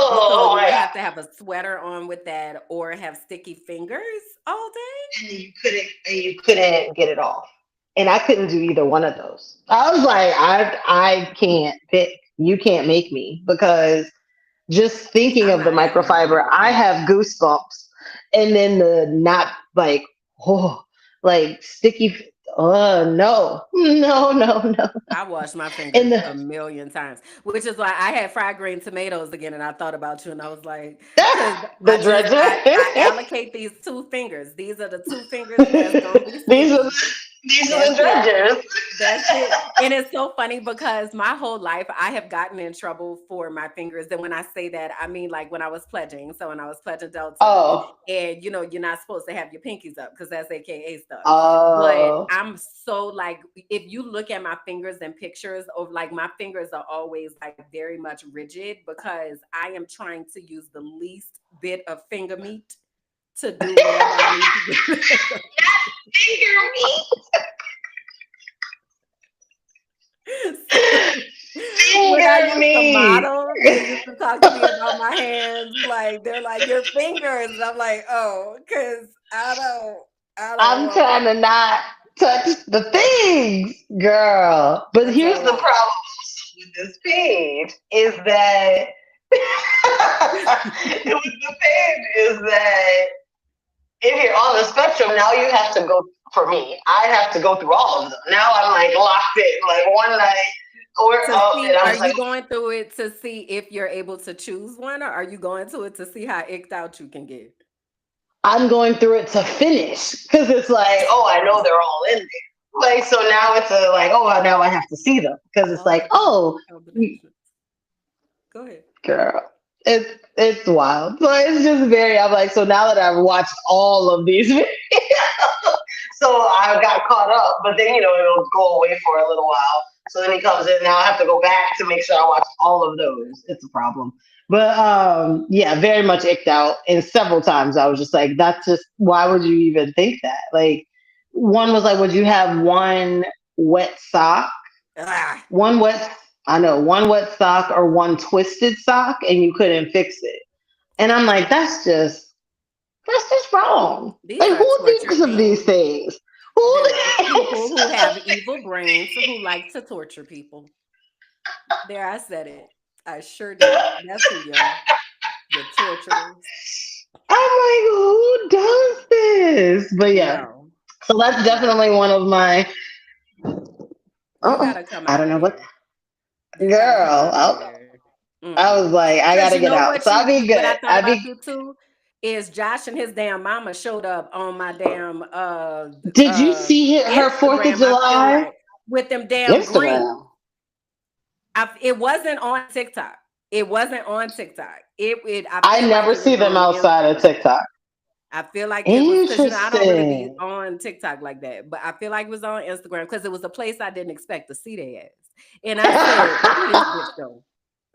So
oh
you
my
would
god.
have to have a sweater on with that or have sticky fingers all day?
And you couldn't get it off. And I couldn't do either one of those. I was like, I can't pick. You can't make me because just thinking
I'm
of the
not having a
microfiber, I
microfiber.
have goosebumps. And then the not like oh like sticky no. No, no, no.
I wash my
And
fingers
the
a million times, which is why I had fried green tomatoes again, and I thought about you, and I was like, because
the
I
dredger.
allocate these two fingers. These are the two fingers that's gonna be
these are
sticky.
these are
That's
the
it.
dredgers.
That's it. And it's so funny because my whole life I have gotten in trouble for my fingers. And when I say that, I mean like when I was pledging. So when I was pledging adulthood,
Oh.
and you're not supposed to have your pinkies up because that's AKA stuff. But
Oh.
I'm so like, if you look at my fingers and pictures of like my fingers are always like very much rigid because I am trying to use the least bit of finger meat to do whatever I need to do.
Finger me.
So, when I
Finger
used to
me.
model, they used to talk to me about my hands. Like they're like your fingers, and I'm like, oh, because I don't
I'm
want.
trying to not touch the things, girl. But
I
here's the
told
problem with this page is that with the page is that if you're on the spectrum, now you have to go for me. I have to go through all of them. Now I'm like locked in. Like one night we're
to
up and
see.
I'm
Are
just like,
you going through it to see if you're able to choose one, or are you going to it to see how icked out you can get?
I'm going through it to finish because it's like, oh, I know they're all in there. Like so now it's a like, oh, now I have to see them because it's
All
like, oh,
combinations. Go ahead.
girl, it's wild. So it's just very. I'm like, so now that I've watched all of these videos, so I got caught up. But then it'll go away for a little while. So then he comes in. Now I have to go back to make sure I watch all of those. It's a problem. But yeah, very much icked out. And several times I was just like, that's just why would you even think that? Like one was like, would you have one wet sock?
Ah,
One wet, I know, one wet sock or one twisted sock, and you couldn't fix it. And I'm like, that's just wrong.
these
Like,
are
who
torture
thinks of these
things.
things? Who
They're people
thinks
who
of
have evil brains who like to torture people. There, I said it. I sure did. That's who you are. You're torturers.
I'm like, who does this? But yeah,
No,
so that's
no.
definitely one of my.
You
Oh,
gotta come
I
out
don't
of
know what,
there. You gotta come
girl.
out of there.
I was
Mm-mm.
like, I
Because
gotta
you
get
know
out.
what
So I'll be
what I
good.
thought
I'll
about
be.
you too is Josh and his damn mama showed up on my damn
Did you see her Fourth of
Instagram. I feel
July
like with them damn greens.
Instagram?
It wasn't on TikTok. It wasn't on TikTok. I
I
feel like
never
it was
see them
on
outside of
Instagram.
TikTok.
I feel like it was because I don't really be
Interesting.
on TikTok like that, but I feel like it was on Instagram because it was a place I didn't expect to see their ass. And I said, "Look at this bitch though,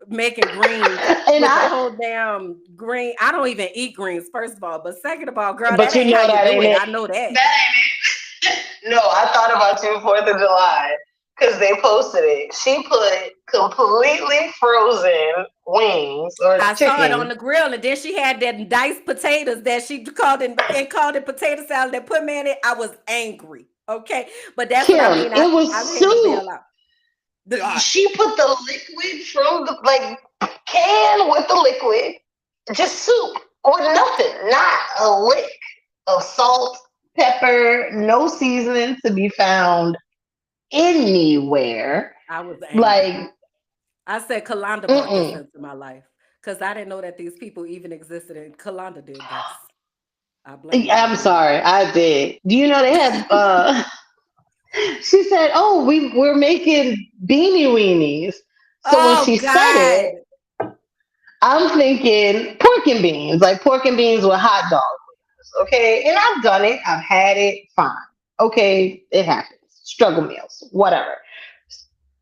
making greens
and
with the
I,
whole damn green. I don't even eat greens, first of all, but second of all, girl,
but
that
you
ain't how
know
you
that
do
ain't
it.
it.
I know that.
That ain't it. No, I thought about you 4th of July because they posted it. She put completely frozen wings or
I saw it on
chicken.
the grill, and then she had that diced potatoes that she called it potato salad that put me in it. I was angry. Okay, but that's what I
Kim,
mean.
it was
I had to
soup.
bail out.
She put the liquid from the can with the liquid, just soup or nothing, not a lick of salt, pepper, no seasoning to be found anywhere.
I was angry.
Like,
I said Kalonda brought this
mm-mm.
into my life because I didn't know that these people even existed, and Kalonda did this. I blame it
I'm
on her.
sorry, I did. Do you know they had? She said, "Oh, we're making beanie weenies." So when
Oh
she said
God!
it, I'm thinking pork and beans, like pork and beans with hot dogs. Okay, and I've done it. I've had it. Fine. Okay, it happens. struggle meals, whatever.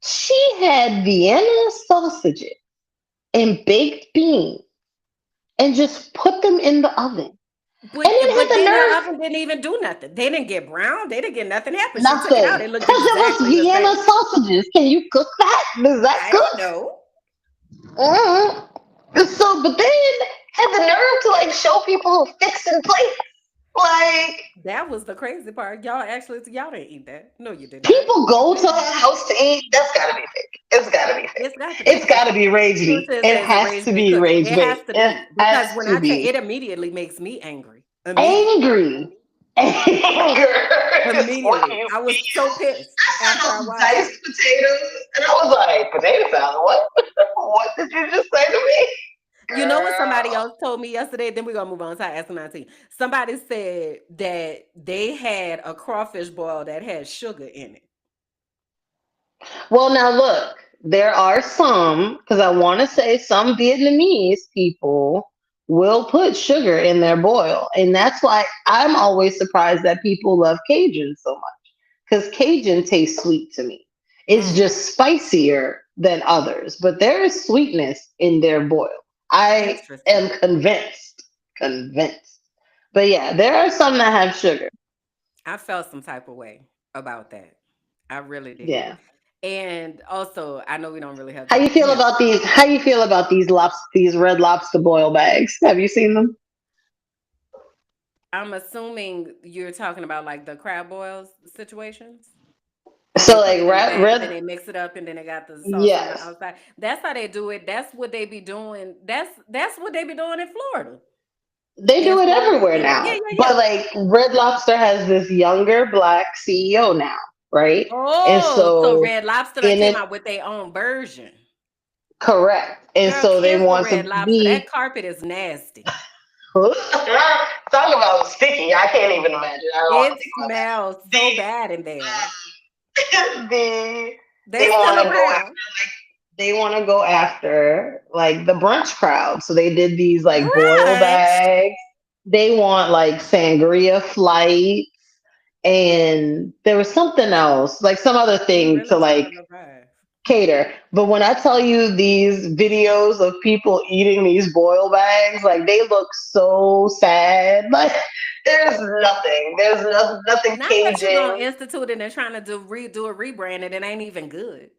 She had Vienna sausages and baked beans and just put them in the oven. And then had
But
the
then the
nerve,
oven didn't even do nothing. They didn't get brown. They didn't get nothing happen. She took it out.
nothing.
It looked
Because it was
exactly the
Vienna
same.
sausages. Can you cook that? Does that
I don't
cook?
know.
Mm. So, but then had the nerve to like show people fixing plates. Like,
That was the crazy part. Y'all didn't eat that. No, you did not.
people
You
go to
didn't.
her house to eat. That's gotta be fake. It's gotta be
It's
fake.
got to be
It's
fake.
gotta be rage
Truth
bait.
is,
It
there's a
has
rage
to
bait
be
cooking.
rage
It has
bait.
to
It
be
has
because when
to
I tell
be
it immediately makes me angry. Immediately,
angry. Anger is what
immediately.
you
I was
feel.
so pissed
I
after
saw
I
those
watched
diced
it.
potatoes, and I was like, potato salad. What? What did you just say to me,
You know what somebody
girl?
else told me yesterday? Then we're gonna move on to Ask An Auntie. Somebody said that they had a crawfish boil that had sugar in it.
Well, now look, there are some, because I want to say some Vietnamese people will put sugar in their boil. And that's why I'm always surprised that people love Cajun so much, because Cajun tastes sweet to me. It's
Mm,
just spicier than others, but there is sweetness in their boil. I am
interesting.
convinced. Convinced. But yeah, there are some that have sugar.
I felt some type of way about that. I really did.
Yeah.
And also, I know we don't really have
How you
time.
feel about these? How you feel about these red lobster boil bags? Have you seen them?
I'm assuming you're talking about like the crab boils situations where they
So
put
like
it in a bag and then
red,
they mix it up and then they got the sauce on the
yes,
outside. That's how they do it. That's what they be doing. That's what they be doing in Florida.
they
In
do it
Florida,
everywhere
yeah,
now.
yeah,
But
yeah.
like Red Lobster has this younger black CEO now, right? And
Oh, so
so
Red Lobster done
in
came
it,
out with their own version.
correct. And
Girl,
so they
cancel
want
Red
to
Lobster. That
be
carpet is nasty.
talk about sticky. I can't even imagine. I don't want to
It
think
smells so bad in there.
about that. They
They still
want to go
around.
they want to go after like the brunch crowd. So they did these like boil
Brunch.
bags. They want like sangria flight, and there was something else, like some other
They
thing to
really trying
like
to revive.
cater. But when I tell you these videos of people eating these boil bags, like they look so sad. Like there's nothing. There's nothing
Not that you're gonna
Cajun.
institute it and trying to do a rebrand and it ain't even good.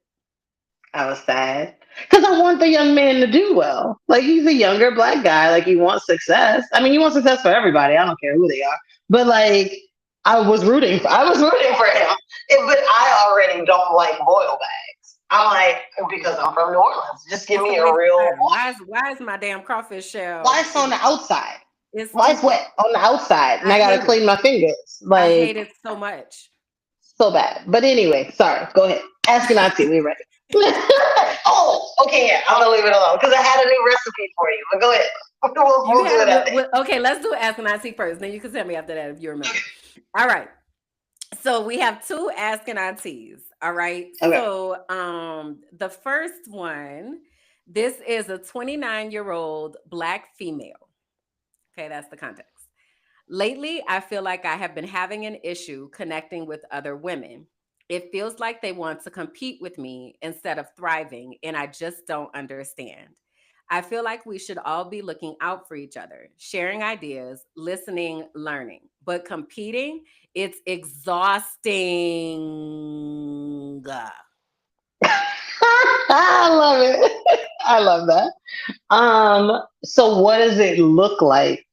I was sad because I want the young man to do well. Like he's a younger black guy. Like he wants success. I mean, you want success for everybody. I don't care who they are. But like, I was rooting for him. But I already don't like boil bags. I'm like because I'm from New Orleans. Just give
It's a
me a
waste of
real.
time. Why is my damn crawfish
Why
shell
it's on the outside?
is
Why it's
stupid.
wet on the outside? And
I
I gotta
hate it.
clean my fingers.
I hate
Like
it so much.
so bad. But anyway, sorry. Go ahead. Ask an auntie. We ready. Oh, okay, yeah. I'm gonna leave it alone because I had a new recipe for you. But go ahead.
You
We'll do
had a
it
new
after.
okay, let's do Ask an Auntie first. Then you can tell me after that if you remember. All right. So we have two Asking Aunties. All right.
Okay.
So the first one, this is a 29-year-old black female. Okay, that's the context. Lately, I feel like I have been having an issue connecting with other women. It feels like they want to compete with me instead of thriving, and I just don't understand. I feel like we should all be looking out for each other, sharing ideas, listening, learning. But competing, it's exhausting.
I love it. I love that. So what does it look like?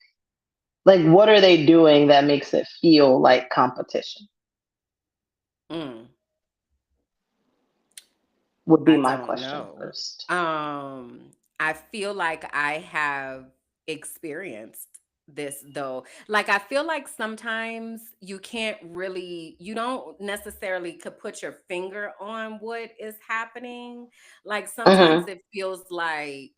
Like what are they doing that makes it feel like competition?
Mm,
Would be
I
my
don't
question
know.
first.
I feel like I have experienced this though. Like I feel like sometimes you don't necessarily could put your finger on what is happening. Like sometimes
Mm-hmm.
it feels like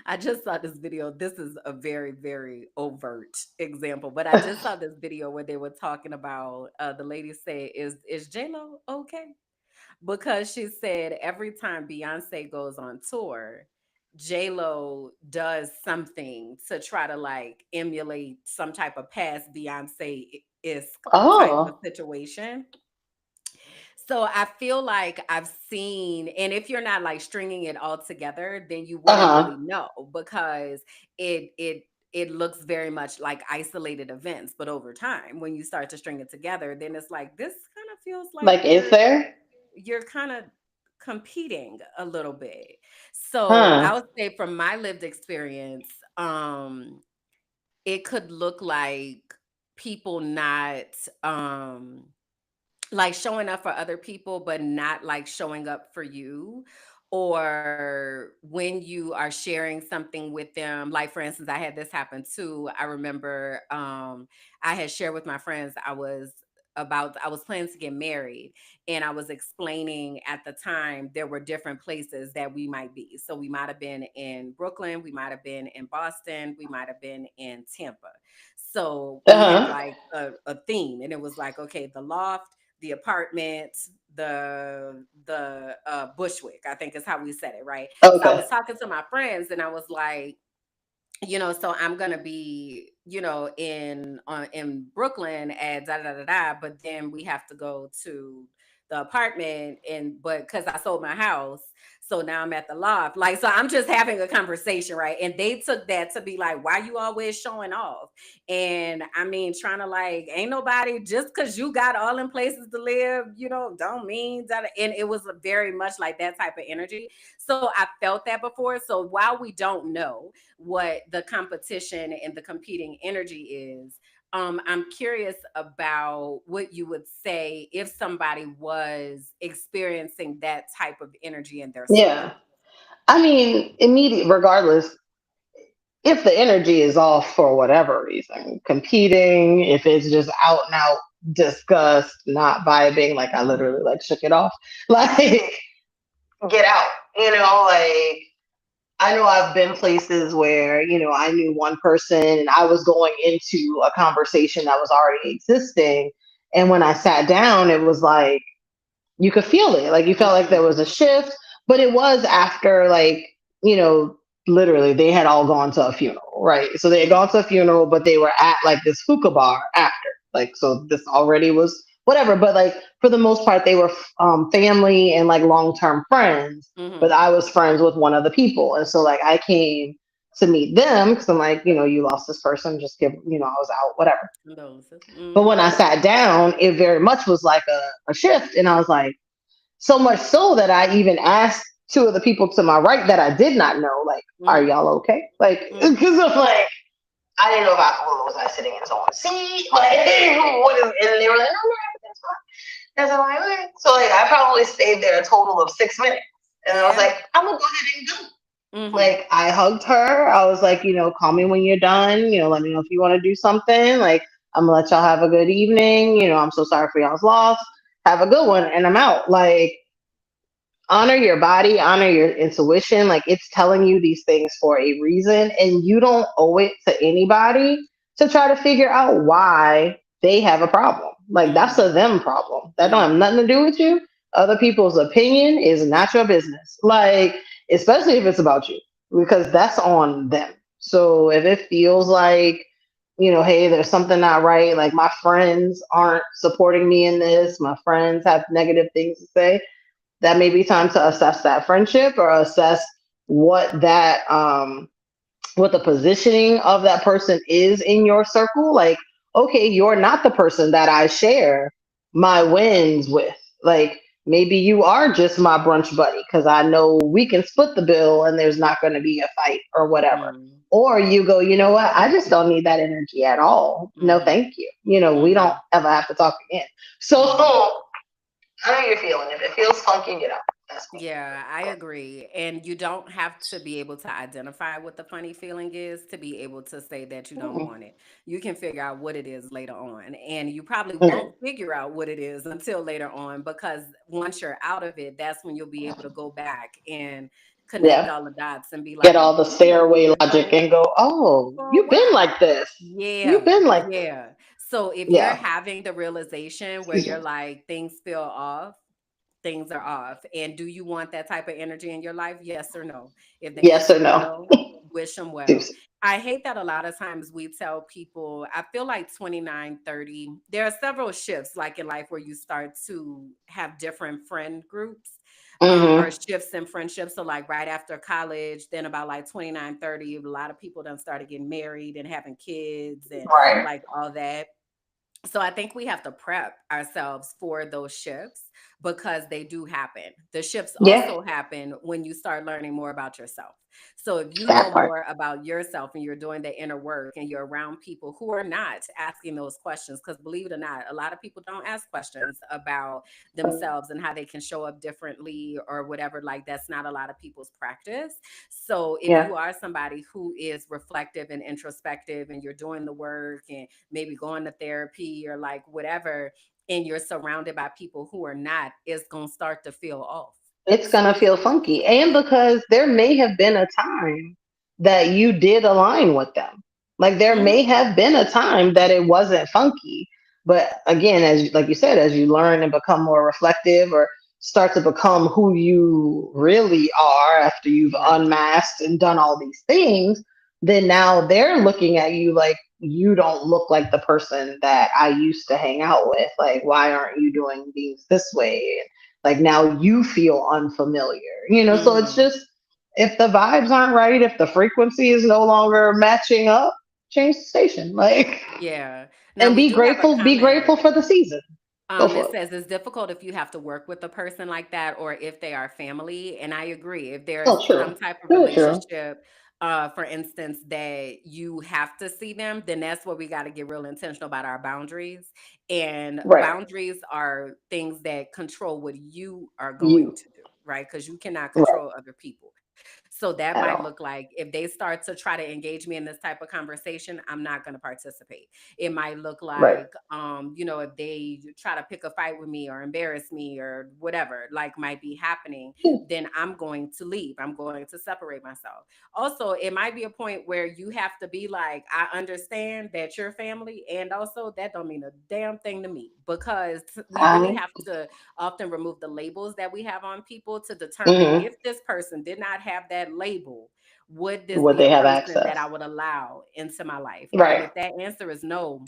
I just saw this video. This is a very, very overt example, but I just saw this video where they were talking about the lady said, is J-Lo okay? Because she said every time Beyonce goes on tour, J Lo does something to try to like emulate some type of past Beyonce type of
Oh.
situation. So I feel like I've seen, and if you're not like stringing it all together, then you wouldn't
Uh-huh.
really know because it looks very much like isolated events. But over time, when you start to string it together, then it's like this kind of feels like
Like, is there?
you're kind of competing a little bit. So I
Huh.
would say from my lived experience, it could look like people not like showing up for other people but not like showing up for you, or when you are sharing something with them, like for instance I had this happen too. I remember I had shared with my friends I was planning to get married, and I was explaining at the time there were different places that we might be. So we might have been in Brooklyn, we might have been in Boston, we might have been in Tampa. So we had
Uh-huh.
like a theme, and it was like, okay, the loft, the apartment, the Bushwick, I think is how we said it, right? So I
Okay.
was talking to my friends, and I was like, so I'm gonna be, in Brooklyn at da da da da, but then we have to go to the apartment, and but because I sold my house, so now I'm at the loft. Like, so I'm just having a conversation, right? And they took that to be like, why you always showing off? And I mean, trying to like, ain't nobody just because you got all in places to live, don't mean that. And it was very much like that type of energy. So I felt that before. So while we don't know what the competition and the competing energy is, I'm curious about what you would say if somebody was experiencing that type of energy in their
Yeah.
circle.
I mean, immediate, regardless, if the energy is off for whatever reason, competing, if it's just out and out disgust, not vibing, like I literally like shook it off, like get out, like I know I've been places where, I knew one person and I was going into a conversation that was already existing. And when I sat down, it was like, you could feel it. Like you felt like there
Mm-hmm.
was a shift, but it was after like, you know, literally they had all gone to a funeral, right? So they had gone to a funeral, but they were at like this hookah bar after. Like, so this already was whatever. But like for the most part, they were family and like long term friends. But
Mm-hmm.
I was friends with one of the people. And so like I came to meet them because I'm like, you lost this person, just give, I was out, whatever.
Condolences.
But
Mm-hmm.
when I sat down, it very much was like a shift. And I was like, so much so that I even asked two of the people to my right that I did not know, like, are
Mm-hmm.
y'all okay? Like,
Mm-hmm.
because I'm like, I didn't know if was I sitting in someone's seat? Like, what is, and they were like, no, everything's fine. And so I'm like, okay. So like, I probably stayed there a total of 6 minutes. And I was
Yeah.
like, I'm gonna go ahead and go.
Mm-hmm.
Like, I hugged her. I was like, call me when you're done. Let me know if you want to do something. Like, I'm gonna let y'all have a good evening. I'm so sorry for y'all's loss. Have a good one. And I'm out. Like, honor your body, honor your intuition. Like it's telling you these things for a reason, and you don't owe it to anybody to try to figure out why they have a problem. Like that's a
Mm-hmm.
them problem. That don't have
Mm-hmm.
nothing to do with you. Other people's opinion is not your business. Like, especially if it's about you, because that's on them. So if it feels like, hey, there's something not right, like my friends aren't supporting me in this, my friends have negative things to say, that may be time to assess that friendship or assess what that what the positioning of that person is in your circle. Like, okay, you're not the person that I share my wins with. Like, maybe you are just my brunch buddy because I know we can split the bill and there's not going to be a fight or whatever. Or you go, you know what? I just don't need that energy at all. No,
Mm-hmm.
thank you. We don't
Mm-hmm.
ever have to talk again. So
Mm-hmm.
I know you're feeling. If it feels funky, get out. That's me.
Yeah, I agree. And you don't have to be able to identify what the funny feeling is to be able to say that you don't
Mm-mm.
want it. You can figure out what it is later on. And you probably
Mm.
won't figure out what it is until later on, because once you're out of it, that's when you'll be able to go back and connect
Yeah.
all the dots and be
Get
like,
all the
yeah, we've
stairway
been
logic
friends
and go, oh,
for a
you've been
while.
like this. You've
Yeah,
been like this.
yeah. So if you're
Yeah.
having the realization where
Excuse
you're
me.
like, things feel off, things are off. And do you want that type of energy in your life? Yes or no? If the
Yes
answer
or
is
no?
no, Wish them well.
Seriously.
I hate that a lot of times we tell people, I feel like 29, 30. There are several shifts like in life where you start to have different friend groups, or
Mm-hmm.
shifts in friendships. So like right after college, then about like 29, 30, a lot of people done started getting married and having kids and
Right.
like all that. So I think we have to prep ourselves for those shifts because they do happen. The shifts
Yeah.
also happen when you start learning more about yourself. So if you know
That part.
more about yourself and you're doing the inner work and you're around people who are not asking those questions, because believe it or not, a lot of people don't ask questions about themselves and how they can show up differently or whatever. Like that's not a lot of people's practice. So if
Yeah.
you are somebody who is reflective and introspective and you're doing the work and maybe going to therapy or like whatever, and you're surrounded by people who are not, it's going to start to feel off.
It's gonna feel funky. And because there may have been a time that you did align with them. Like there
Mhm.
may have been a time that it wasn't funky. But again, as like you said, as you learn and become more reflective or start to become who you really are after you've
Right.
unmasked and done all these things, then now they're looking at you like you don't look like the person that I used to hang out with. Like, why aren't you doing things this way? Like now you feel unfamiliar, so it's
Mhm.
just, if the vibes aren't right, if the frequency is no longer matching up, change the station, like,
Yeah. Now
and
we
be
do have a
grateful, be
comment.
grateful for the season. Go
It
for it.
says it's difficult if you have to work with a person like that or if they are family. And I agree. If there's
Oh, true.
some type of
Very true.
relationship, for instance, that you have to see them, then that's where we got to get real intentional about our boundaries. And
Right.
boundaries are things that control what you are going
You.
to do, right? Because you cannot
Right.
control other people. So that
At
might
all.
look like if they start to try to engage me in this type of conversation, I'm not going to participate. It might look
Right.
like, if they try to pick a fight with me or embarrass me or whatever, like might be happening, then I'm going to leave. I'm going to separate myself. Also, it might be a point where you have to be like, I understand that you're family, and also that don't mean a damn thing to me because we really
I.
have to often remove the labels that we have on people to determine
Mm-hmm.
if this person did not have that label, would this
Would
be
they
a
have
person that
access?
I would allow into my life, right? And
Right.
if that answer is no,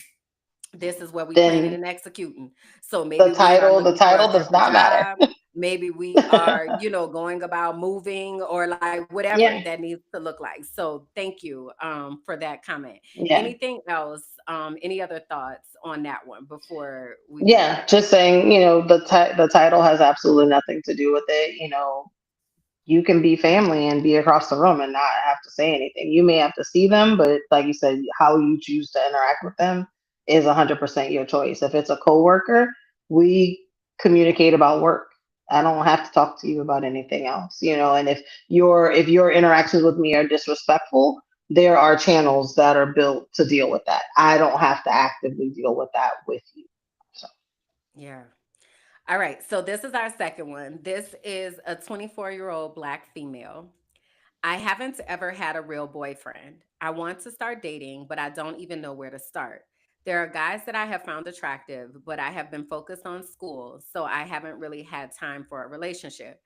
this is where we planning
Then
and executing. So
the
maybe we are
title, the
looking for a
title does
different
not matter.
job. Maybe we are, going about moving or like whatever
Yeah.
that needs to look like. So thank you for that comment.
Yeah.
Anything else? Any other thoughts on that one before we move
Yeah,
on?
just saying, the title has absolutely nothing to do with it. You can be family and be across the room and not have to say anything. You may have to see them, but like you said, how you choose to interact with them is 100% your choice. If it's a coworker, we communicate about work. I don't have to talk to you about anything else. And if your interactions with me are disrespectful, there are channels that are built to deal with that. I don't have to actively deal with that with you. So,
Yeah. All right. So this is our second one. This is a 24-year-old Black female. I haven't ever had a real boyfriend. I want to start dating, but I don't even know where to start. There are guys that I have found attractive, but I have been focused on school, so I haven't really had time for a relationship.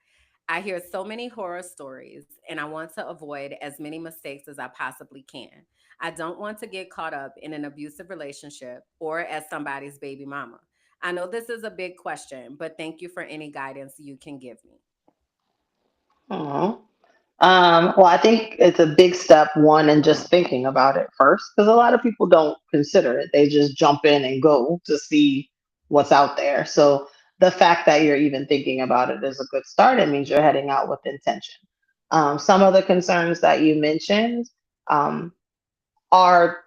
I hear so many horror stories, and I want to avoid as many mistakes as I possibly can. I don't want to get caught up in an abusive relationship or as somebody's baby mama. I know this is a big question, but thank you for any guidance you can give me.
aw. Well, I think it's a big step one in just thinking about it first, because a lot of people don't consider it. They just jump in and go to see what's out there. So the fact that you're even thinking about it is a good start. It means you're heading out with intention. Some of the concerns that you mentioned um, are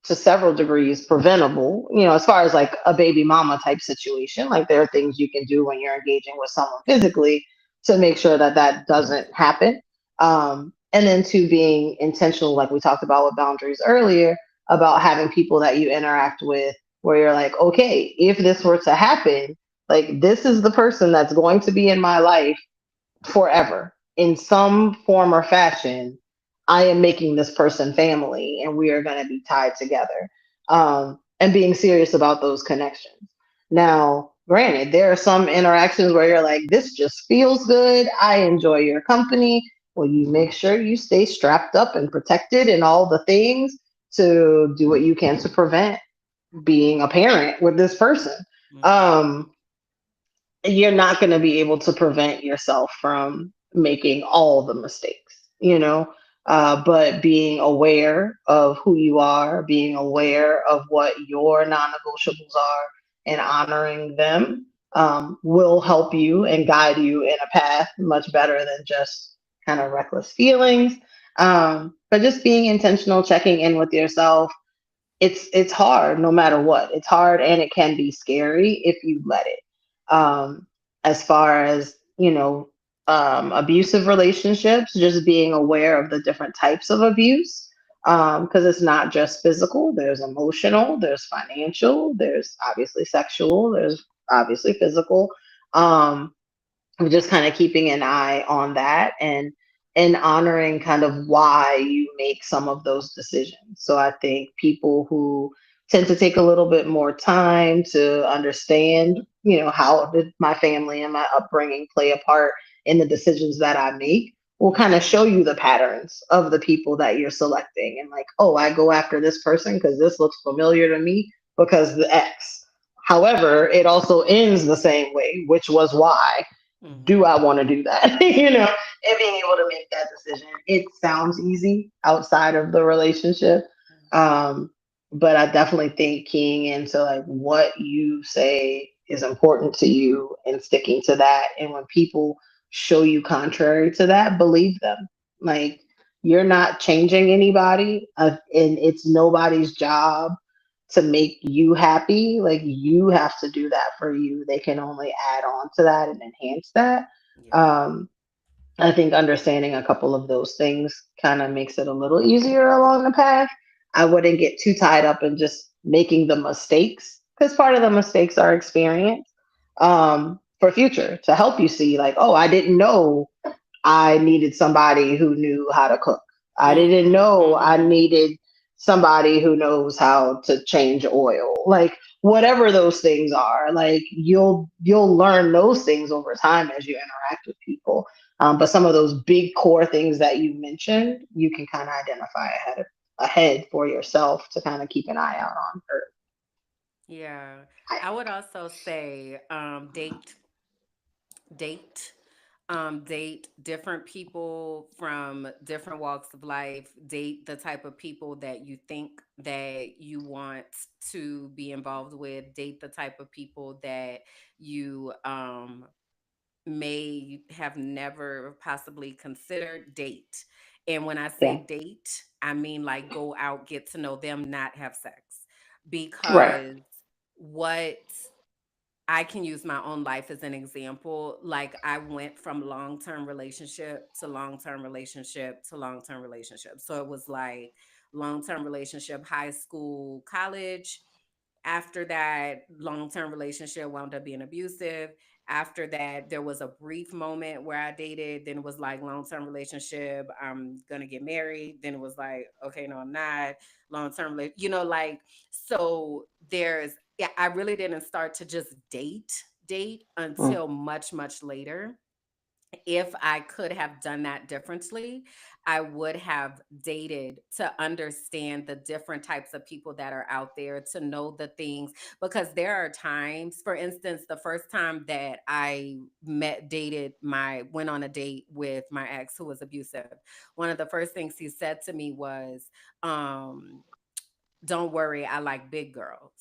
to several degrees preventable, as far as like a baby mama type situation. Like there are things you can do when you're engaging with someone physically to make sure that that doesn't happen. And then to being intentional, like we talked about with boundaries earlier, about having people that you interact with where you're like, okay, if this were to happen, like this is the person that's going to be in my life forever in some form or fashion. I am making this person family and we are going to be tied together, and being serious about those connections. Now granted, there are some interactions where you're like, this just feels good, I enjoy your company, Well, you make sure you stay strapped up and protected and all the things to do what you can to prevent being a parent with this person.
Mhm.
Um, you're not going to be able to prevent yourself from making all the mistakes, but being aware of who you are, being aware of what your non negotiables are, and honoring them will help you and guide you in a path much better than just kind of reckless feelings. But just being intentional, checking in with yourself, it's hard no matter what. It's hard and it can be scary if you let it. Um, as far as, abusive relationships, just being aware of the different types of abuse. Because it's not just physical, there's emotional, there's financial, there's obviously sexual, there's obviously physical. Um, just kind of keeping an eye on that and honoring kind of why you make some of those decisions. So I think people who tend to take a little bit more time to understand, how did my family and my upbringing play a part in the decisions that I make, will kind of
Mhm.
show you the patterns of the people that you're selecting, and like, oh, I go after this person because this looks familiar to me because the X. However, it also ends the same way, which was why. Do
Mhm.
I want to do that? And being able to make that decision. It sounds easy outside of the relationship. Um, but I definitely think keying into like what you say is important to you and sticking to that. And when people show you contrary to that, believe them. Like, you're not changing anybody, and it's nobody's job to make you happy. Like, you have to do that for you. They can only add on to that and enhance that.
Yeah.
um I think understanding a couple of those things kind of makes it a little easier along the path. I wouldn't get too tied up in just making the mistakes, because part of the mistakes are experience, for future, to help you see like, oh, I didn't know I needed somebody who knew how to cook. I didn't
Mhm.
know I
Mhm.
needed somebody who knows how to change oil. Like, whatever those things are, like, you'll learn those things over time as you interact with people. But some of those big core things that you mentioned, you can kind of identify ahead for yourself to kind of keep an eye out on. Or,
Yeah. I would also say date date different people from different walks of life, date the type of people that you think that you want to be involved with, date the type of people that you may have never possibly considered. Date. And when I say
yeah,
date, I mean like go out, get to know them, not have sex.
right.
Because what I can use my own life as an example. Like I went from long-term relationship to long-term relationship to long-term relationship. So it was like long-term relationship, high school, college. After that, long-term relationship wound up being abusive. After that, there was a brief moment where I dated. Then it was like long-term relationship. I'm gonna get married. Then it was like, okay, no, I'm not. Long-term, like so. Yeah, I really didn't start to just date
Mm.
until much, much later. If I could have done that differently, I would have dated to understand the different types of people that are out there, to know the things. Because there are times, for instance, the first time that I went on a date with my ex who was abusive, one of the first things he said to me was, um, don't worry, I like big girls.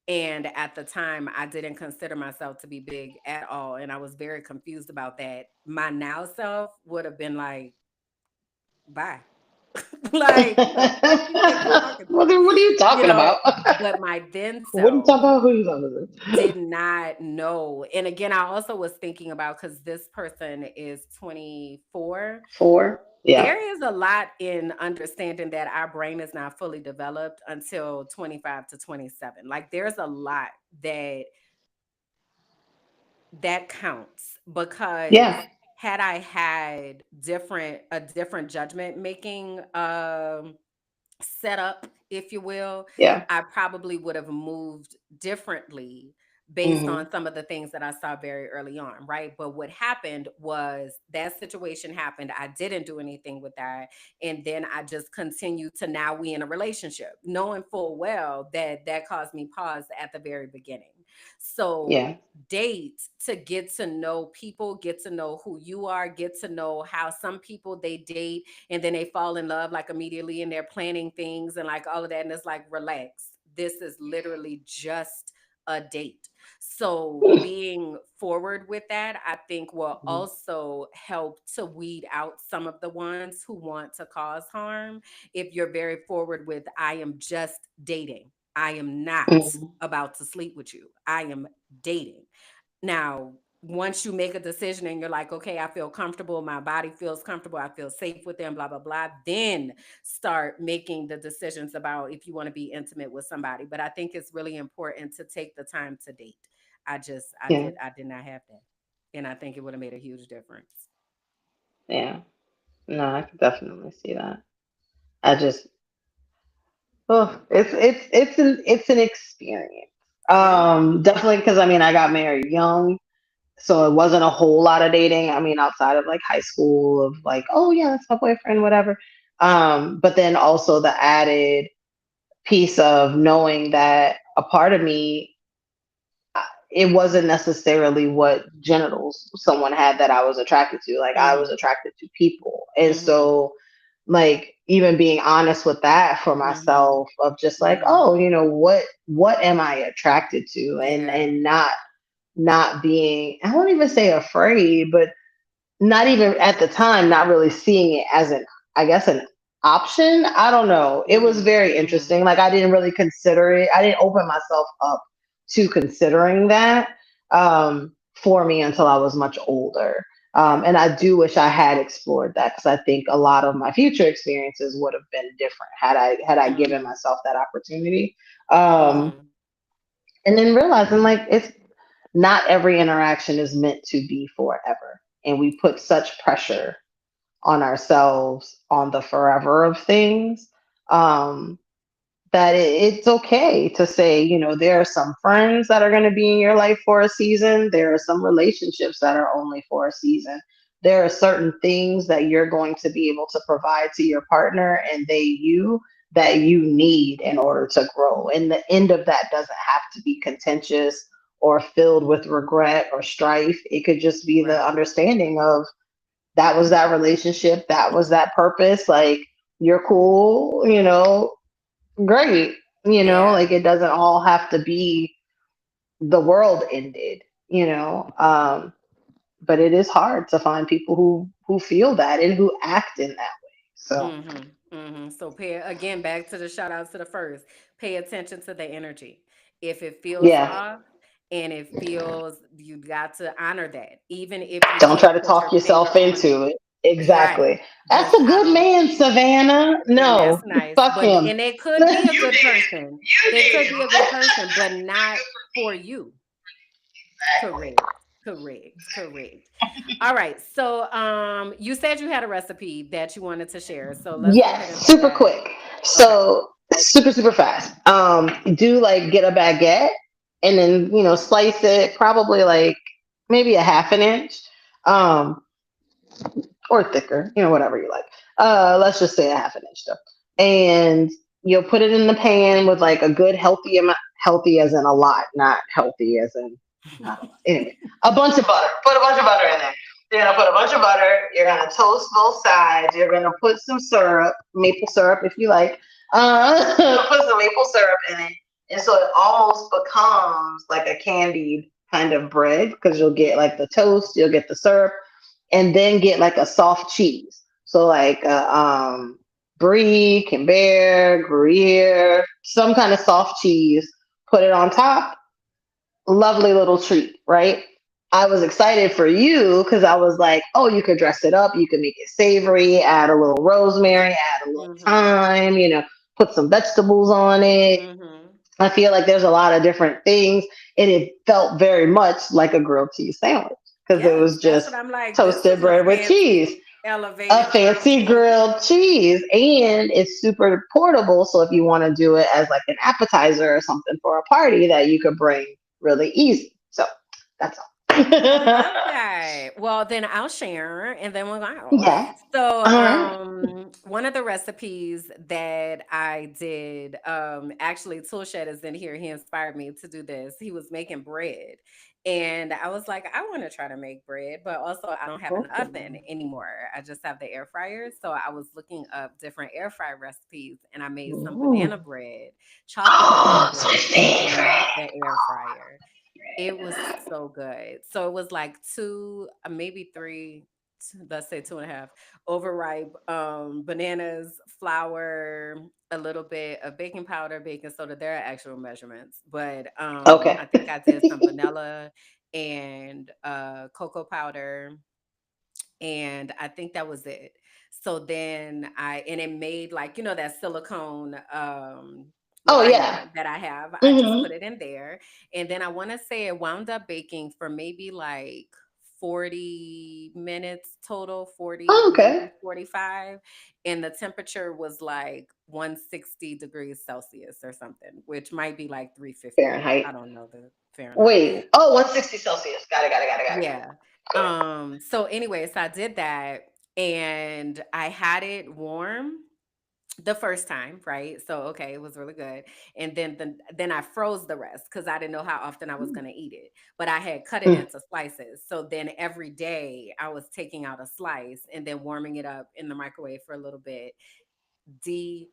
And at the time, I didn't consider myself to be big at all. And I was very confused about that. My now self would have been like, bye. Like, who the fuck you think you're talking to?
What are you
You
talking
know,
about?
but my then
What are you talking
self
about? Who are you talking
did
to?
not know. And again, I also was thinking about, because this person is 24.
Four? Yeah.
There is a lot in understanding that our brain is not fully developed until 25 to 27. Like there's a lot that counts, because
Yeah.
had I had different judgment making setup, if you will,
Yeah.
I probably would have moved differently. based
Mm-hmm.
on some of the things that I saw very early on, right? But what happened was that situation happened. I didn't do anything with that. And then I just continued to now we in a relationship, knowing full well that that caused me pause at the very beginning. So
Yeah.
date to get to know people, get to know who you are, get to know how some people they date and then they fall in love like immediately and they're planning things and like all of that. And it's like, relax. This is literally just a date. So being forward with that, I think will
Mm-hmm.
also help to weed out some of the ones who want to cause harm. If you're very forward with, I am just dating. I am not
Mm-hmm.
about to sleep with you. I am dating. Now, once you make a decision and you're like, okay, I feel comfortable, my body feels comfortable, I feel safe with them, blah, blah, blah, then start making the decisions about if you want to be intimate with somebody. But I think it's really important to take the time to date.
Yeah.
I did not have that. And I think it would have made a huge difference.
Yeah. No, I can definitely see that. I just, oh, it's an experience.
It is.
Definitely because I mean I got married young, so it wasn't a whole lot of dating. I mean, outside of like high school, of like, oh yeah, that's my boyfriend, whatever. But then also the added piece of knowing that a part of me, it wasn't necessarily what genitals someone had that I was attracted to. Like I was
Mm-hmm.
attracted to people. And
Mm-hmm.
so like even being honest with that for
Mm-hmm.
myself of just like,
Mm-hmm.
oh, what am I attracted to? And
Yeah.
not being, I won't even say afraid, but not even at the time, not really seeing it as an, I guess, an option. I don't know. It was
Mm-hmm.
very
Mm-hmm.
interesting. Like I didn't really consider it. I didn't open myself up to considering that for me until I was much older.
Yeah.
And I do wish I had explored that because I think a lot of my future experiences would have been different had I given
Mm-hmm.
myself that opportunity. Um,
Mm-hmm.
and then realizing like it's not every interaction is meant to be forever, and we put such pressure on ourselves on the forever of things, um, that it's okay to say, there are some friends that are going to be in your life for a season. There are some relationships that are only for a season. There are certain things that you're going to be able to provide to your partner and they you that you need in order to grow. And the end of that doesn't have to be contentious or filled with regret or strife. It could just be the
Right.
understanding of that was that relationship, that was that purpose. Like, you're cool, great.
Yeah.
Like it doesn't all have to be the world ended, but it is hard to find people who feel that and who act in that way. So
Mm-hmm. Mm-hmm. So pay again back to the shout out to the first. Pay attention to the energy. If it feels
yeah,
off and it feels you got to honor that. Even if you
don't try
can't
to
put
talk
your finger
yourself
on
into
it.
it.
Right.
Exactly. That's
Just
a
I
good
don't
man, Savannah.
and that's
No,
nice.
fuck
But
him.
and they could be a good person. They could be a good person, but not for you.
Exactly.
Correct. Correct. Correct. All right. So you said you had a recipe that you wanted to share. So let's go ahead
Yes,
and do
super
that.
quick.
Okay.
So super, super fast. Do like get a baguette and then, slice it probably like maybe a half an inch. Um, or thicker, whatever you like. Let's just say a half an inch though. And you'll put it in the pan with like a good healthy amount, healthy as in a lot, not healthy as in not a lot. Anyway, a bunch of butter. Put a bunch of butter in there. You're gonna put a bunch of butter. You're gonna toast both sides. You're gonna put some syrup, maple syrup if you like. Put some maple syrup in it, and so it almost becomes like a candied kind of bread because you'll get like the toast, you'll get the syrup, and then get like a soft cheese. So like brie, camembert, gruyere, some kind of soft cheese. Put it on top. Lovely little treat, right? I was excited for you because I was like, oh, you could dress it up, you can make it savory, add a little rosemary, add a little
Mm-hmm.
thyme, put some vegetables on it.
Mm-hmm.
I feel like there's a lot of different things, and it felt very much like a grilled cheese sandwich because it
Yes,
was
that's
just
what I'm like. This
toasted
is a
bread with cheese,
fancy
a
elevated grilled
fancy
cheese.
grilled cheese, and it's super portable. So if you want to do it as like an appetizer or something for a party that you could bring, really easy. So that's
I love
all.
that. Well, then I'll share and then we'll go.
Yeah.
So,
All right.
one of the recipes that I did, actually, Toolshed is in here. He inspired me to do this. He was making bread. And I was like, I want to try to make bread, but also I don't have an oven
Ooh.
anymore. I just have the air fryer. So I was looking up different air fry recipes and I made some banana
Ooh.
bread, chocolate banana
Oh,
bread in
favorite.
the air fryer. It was so good. So it was like two, maybe three, let's say two and a half overripe bananas, flour, a little bit of baking powder, baking soda. There are actual measurements, but
Okay.
I think I did some vanilla and cocoa powder, and I think that was it. So then and it made like, that silicone
Oh yeah.
liner that I have. I just
Mm-hmm.
put it in there. And then I want to say it wound up baking for maybe like 40 minutes total, 40,
Oh, okay.
maybe 45. And the temperature was like 160 degrees Celsius or something, which might be like 350. I
Fahrenheit.
don't know the Fahrenheit.
Wait. Oh, 160 Celsius. Got it. Got it. Got it. Got it.
Yeah. So anyway, so I did that and I had it warm the first time, right? So okay, it was really good. And then I froze the rest because I didn't know how often I was gonna eat it. But I had cut it
Mm.
into slices. So then every day I was taking out a slice and then warming it up in the microwave for a little bit. Delicious.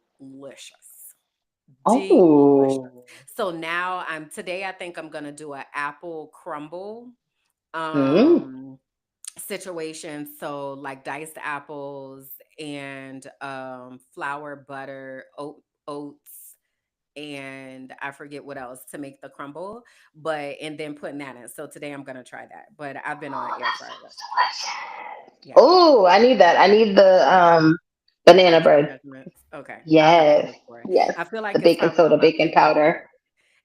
Delicious.
Oh.
So now today I think I'm gonna do an apple crumble
Mm.
um situation. So like diced apples and flour, butter, oats, and I forget what else to make the crumble, but and then putting that in. So today I'm gonna try that. But I've been on
Oh,
an air
that
fryer
sounds
recipe.
delicious.
Yeah.
Oh, I need that. I need the
The
banana
actual
bread.
measurements. Okay. I'll have to
Yes.
look for it.
Yes.
I feel
The
like it's
baking
probably
soda,
on my
baking
Facebook
powder.
page.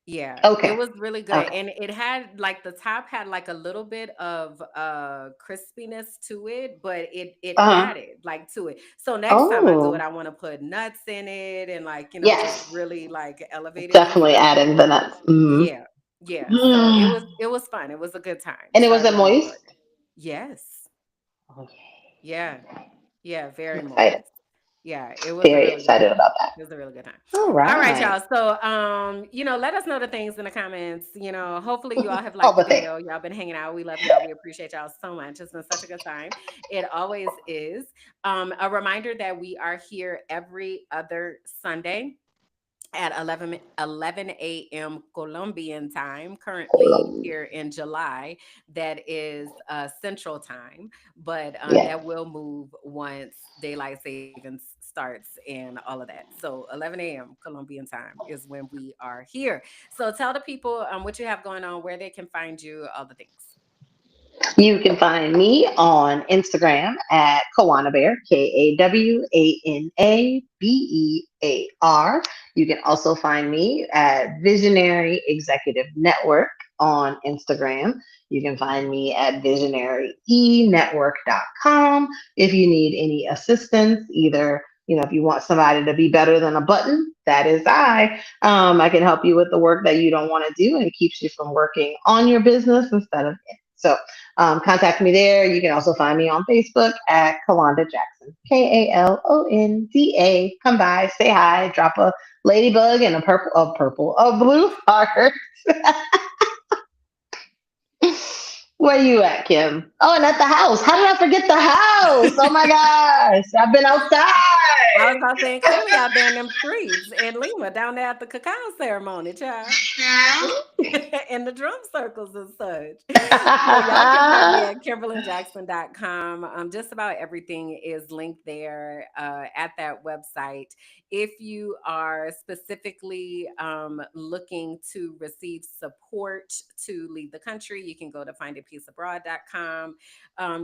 Yeah, it
Okay.
was really good.
Okay.
And it had like the top had like a little bit of crispiness to it, but it
Uh-huh.
added like to it. So next time I do it,
Oh.
I want to put nuts in it and like, just
Yes.
really like elevate it and
Definitely
stuff.
adding the nuts. Mm.
Yeah. Yeah. So it was fun. It was a good time.
And it
So I
was a
really
moist?
enjoyed it. Yes.
Okay.
Yeah. Yeah,
I'm
very
excited.
moist. Yeah, it was a
Very
really good
excited
time.
about that.
It was a really good time.
All
All right,
right.
y'all. So, let us know the things in the comments. Hopefully you all have
All
liked the
the things.
video. Y'all been hanging out. We love y'all. We appreciate y'all so much. It's been such a good time. It always is. A reminder that we are here every other Sunday at 11 a.m. Colombian time, currently here in July. That is Central Time, but
Yeah.
that will move once daylight savings starts and all of that. So 11 a.m. Colombian time is when we are here. So tell the people what you have going on, where they can find you, all the things.
You can find me on Instagram at Kawana Bear, KAWANABEAR. You can also find me at Visionary Executive Network on Instagram. You can find me at visionaryenetwork.com if you need any assistance, either if you want somebody to be better than a button, that is I. I can help you with the work that you don't want to do and it keeps you from working on your business instead of in. So contact me there. You can also find me on Facebook at Kalonda Jackson, KALONDA. Come by, say hi, drop a ladybug and a blue heart. Where you at, Kim? Oh, and at the house. How did I forget the house? Oh my gosh, I've been
I was
outside.
about saying clearly out there in them streets in Lima, down there at the cacao ceremony, child. In the drum circles and such. So y'all can find me at KimberlandJackson.com. Just about everything is linked there at that website. If you are specifically looking to receive support to leave the country, you can go to findapeaceabroad.com.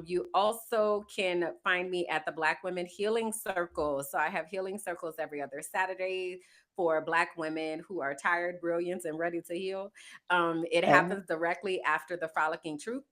You also can find me at the Black Women Healing Circle. So I have healing circles every other Saturday for Black women who are tired, brilliant, and ready to heal. It
Okay.
happens directly after the Frolicking Truth.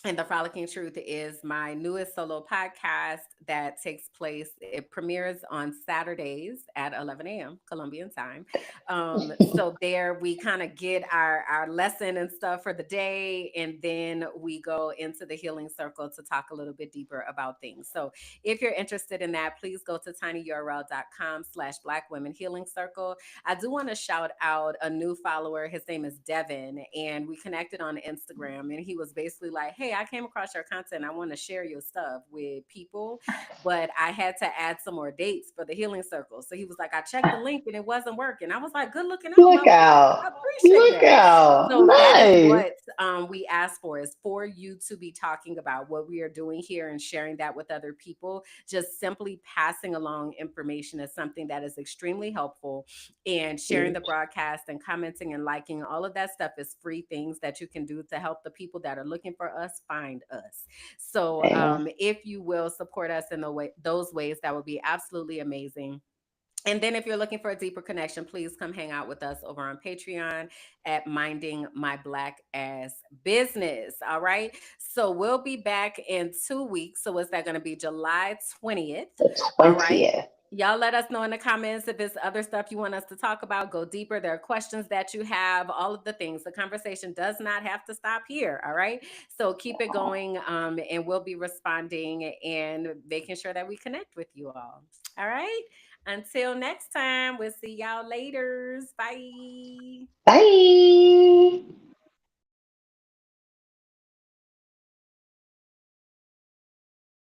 And the Frolicking Truth is my newest solo podcast that takes place. It premieres on Saturdays at 11 a.m. Colombian time. So there we kind of get our lesson and stuff for the day, and then we go into the healing circle to talk a little bit deeper about things. So if you're interested in that, please go to tinyurl.com/Black Women Healing Circle. I do want to shout out a new follower. His name is Devin, and we connected on Instagram. And he was basically like, "Hey, I came across your content. I want to share your stuff with people, but I had to add some more dates for the healing circle." So he was like, "I checked the link and it wasn't working." I was like, "Good looking out, my
Look
boy.
out.
I appreciate
Look
that."
out.
So that is
Nice.
what we ask for, is for you to be talking about what we are doing here and sharing that with other people. Just simply passing along information is something that is extremely helpful, and sharing the broadcast and commenting and liking, all of that stuff is free things that you can do to help the people that are looking for us find us. So
Amen.
if you will support us in those ways, that would be absolutely amazing. And then if you're looking for a deeper connection, please come hang out with us over on Patreon at Minding My Black Ass Business. All right. So we'll be back in 2 weeks. So what's that going to be? July 20th.
The
All right.
20th.
Y'all let us know in the comments if there's other stuff you want us to talk about, go deeper. There are questions that you have, all of the things. The conversation does not have to stop here. All right. So keep it going, and we'll be responding and making sure that we connect with you all. All right. Until next time, we'll see y'all later. Bye.
Bye.